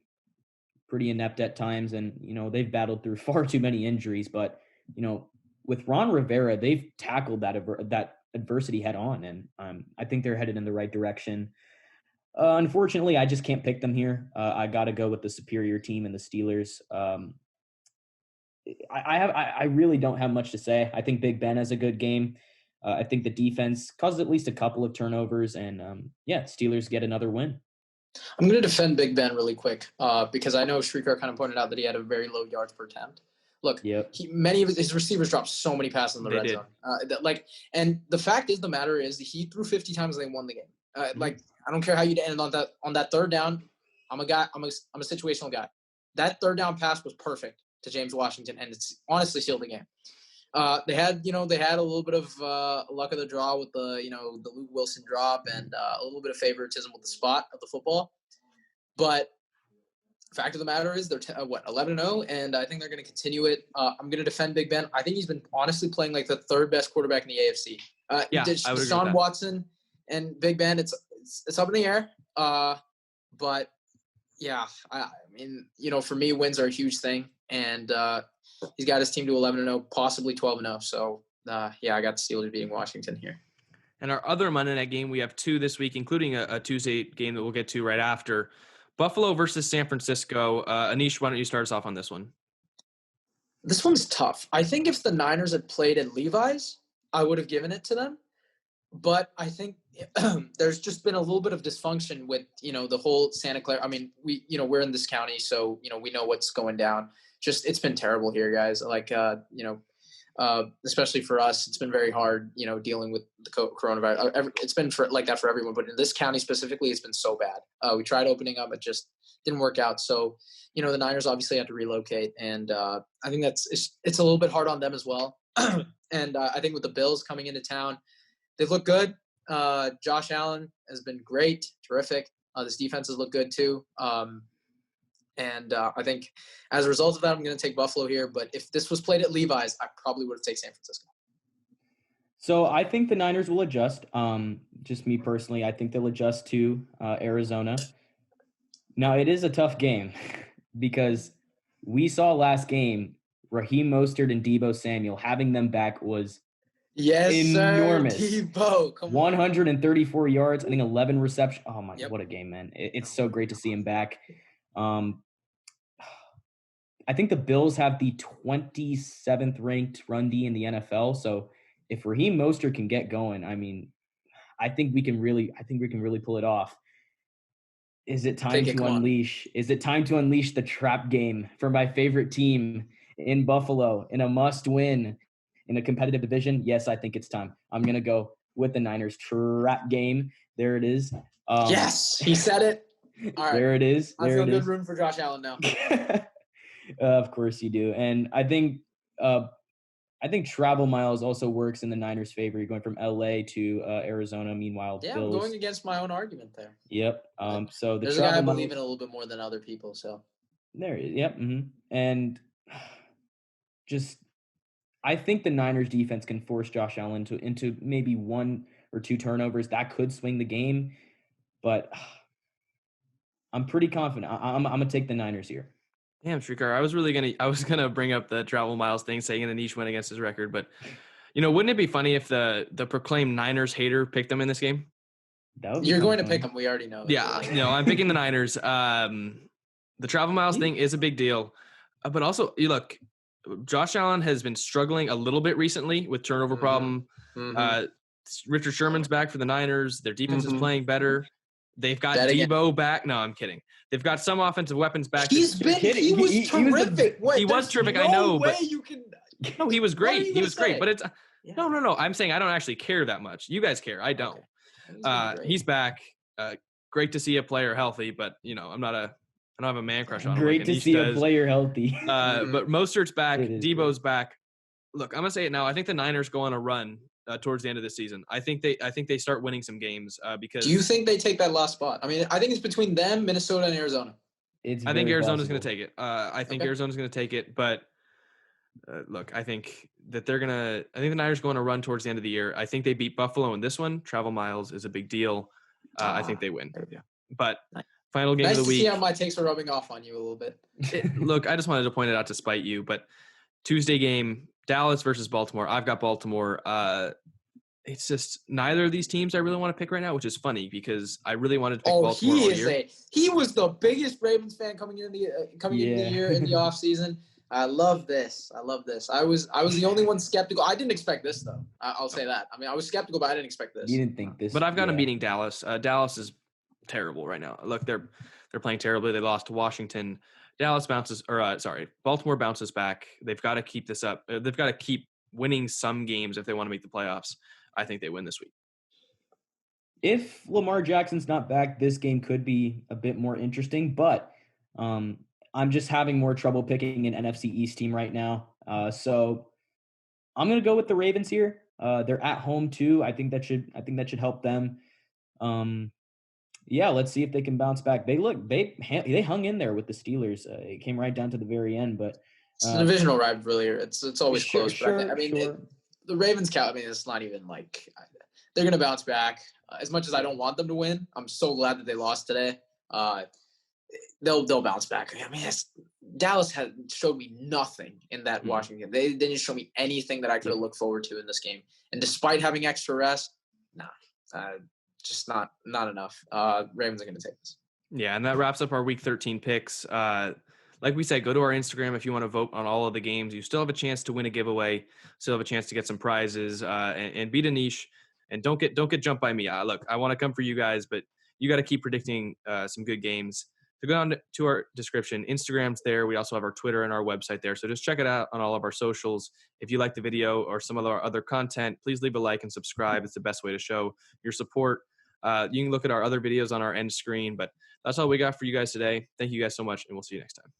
pretty inept at times, and they've battled through far too many injuries. But with Ron Rivera, they've tackled that adversity head on, and I think they're headed in the right direction. Unfortunately, I just can't pick them here. I got to go with the superior team and the Steelers. I really don't have much to say. I think Big Ben has a good game. I think the defense causes at least a couple of turnovers, and Steelers get another win. I'm going to defend Big Ben really quick because I know Shrikar kind of pointed out that he had a very low yards per attempt. Look, many of his receivers dropped so many passes in the red zone. And the fact is, the matter is, he threw 50 times and they won the game. I don't care how you end on that third down. I'm a situational guy. That third down pass was perfect to James Washington, and it's honestly sealed the game. They had a little bit of luck of the draw with the Luke Wilson drop and a little bit of favoritism with the spot of the football. But fact of the matter is they're 11-0, and I think they're going to continue it. I'm going to defend Big Ben. I think he's been honestly playing like the third best quarterback in the AFC. I would agree with Deshaun that. Watson and Big Ben, it's up in the air. But yeah, I mean, for me, wins are a huge thing, and he's got his team to 11-0, possibly 12-0. So I got the Steelers beating Washington here. And our other Monday night game, we have two this week, including a Tuesday game that we'll get to right after. Buffalo versus San Francisco. Anish, why don't you start us off on this one? This one's tough. I think if the Niners had played at Levi's, I would have given it to them. But I think there's just been a little bit of dysfunction with, the whole Santa Clara. I mean, we're in this county, so, we know what's going down. Just, it's been terrible here, guys. Especially for us, it's been very hard, dealing with the coronavirus. It's been like that for everyone, but in this county specifically, it's been so bad. We tried opening up, it just didn't work out. So, the Niners obviously had to relocate, and I think it's a little bit hard on them as well. And I think with the Bills coming into town, they look good. Josh Allen has been great, terrific. This defense has looked good too. And I think as a result of that, I'm going to take Buffalo here. But if this was played at Levi's, I probably would have taken San Francisco. So I think the Niners will adjust. Just me personally, I think they'll adjust to Arizona. Now, it is a tough game because we saw last game, Raheem Mostert and Deebo Samuel, having them back was enormous. Sir, Deebo, come 134 yards, I think 11 receptions. Oh, my God, what a game, man. It's so great to see him back. I think the Bills have the 27th ranked run D in the NFL. So if Raheem Mostert can get going, I mean, I think we can really pull it off. Is it time to unleash? Is it time to unleash the trap game for my favorite team in Buffalo in a must-win in a competitive division? Yes, I think it's time. I'm gonna go with the Niners trap game. There it is. Yes, he said it. All right. There it is. I feel good rooting for Josh Allen now. Of course you do, and I think travel miles also works in the Niners' favor. You're going from LA to Arizona. Meanwhile, Bills. I'm going against my own argument there. Yep. So there's a guy I believe in a little bit more than other people. So there it is. Yep. Mm-hmm. And just, I think the Niners' defense can force Josh Allen into maybe 1 or 2 turnovers. That could swing the game, but I'm pretty confident. I'm gonna take the Niners here. Damn, Shrikar. I was gonna bring up the travel miles thing, saying the niche went against his record, but wouldn't it be funny if the proclaimed Niners hater picked them in this game? That would be You're kinda going to funny. pick them. We already know. Yeah, I'm picking the Niners. The travel miles thing is a big deal, but also you look, Josh Allen has been struggling a little bit recently with turnover problem. Richard Sherman's back for the Niners. Their defense is playing better. They've got Debo back. No, I'm kidding. They've got some offensive weapons back. He was terrific. He was terrific. I know, but no, he was great. He was great. But it's no. I'm saying I don't actually care that much. You guys care. I don't. He's back. Great to see a player healthy, but I don't have a man crush on him. Great to see a player healthy. But Mostert's back. Debo's back. Look, I'm gonna say it now. I think the Niners go on a run towards the end of the season. I think they start winning some games because. Do you think they take that last spot? I mean, I think it's between them, Minnesota, and Arizona. I think Arizona's going to take it. I think Arizona's going to take it, but look, I think that I think the Niners go on a run towards the end of the year. I think they beat Buffalo in this one. Travel miles is a big deal. I think they win. But final game of the week. Nice to see how my takes are rubbing off on you a little bit. Look, I just wanted to point it out to spite you, but Tuesday game, Dallas versus Baltimore. I've got Baltimore. It's just neither of these teams I really want to pick right now, which is funny because I really wanted to pick Baltimore all year. He was the biggest Ravens fan coming into the year in the offseason. I love this. I was the only one skeptical. I didn't expect this though. I'll say that. I mean, I was skeptical, but I didn't expect this. You didn't think this. But I've got them beating Dallas. Dallas is terrible right now. Look, they're playing terribly. They lost to Washington. Baltimore bounces back. They've got to keep this up. They've got to keep winning some games if they want to make the playoffs. I think they win this week. If Lamar Jackson's not back, this game could be a bit more interesting, but I'm just having more trouble picking an NFC East team right now. So I'm going to go with the Ravens here. They're at home too. I think that should help them. Let's see if they can bounce back. They hung in there with the Steelers. It came right down to the very end, but it's a divisional rivalry. It's always close. The Ravens count. I mean, it's not even like they're going to bounce back. As much as I don't want them to win, I'm so glad that they lost today. They'll bounce back. I mean, Dallas had showed me nothing in that Washington game. They didn't show me anything that I could have looked forward to in this game. And despite having extra rest, just not enough. Ravens are going to take this. Yeah, and that wraps up our Week 13 picks. Like we said, go to our Instagram if you want to vote on all of the games. You still have a chance to win a giveaway. Still have a chance to get some prizes and beat a niche. And don't get jumped by me. Look, I want to come for you guys, but you got to keep predicting some good games. So go down to our description. Instagram's there. We also have our Twitter and our website there. So just check it out on all of our socials. If you like the video or some of our other content, please leave a like and subscribe. It's the best way to show your support. You can look at our other videos on our end screen, but that's all we got for you guys today. Thank you guys so much, and we'll see you next time.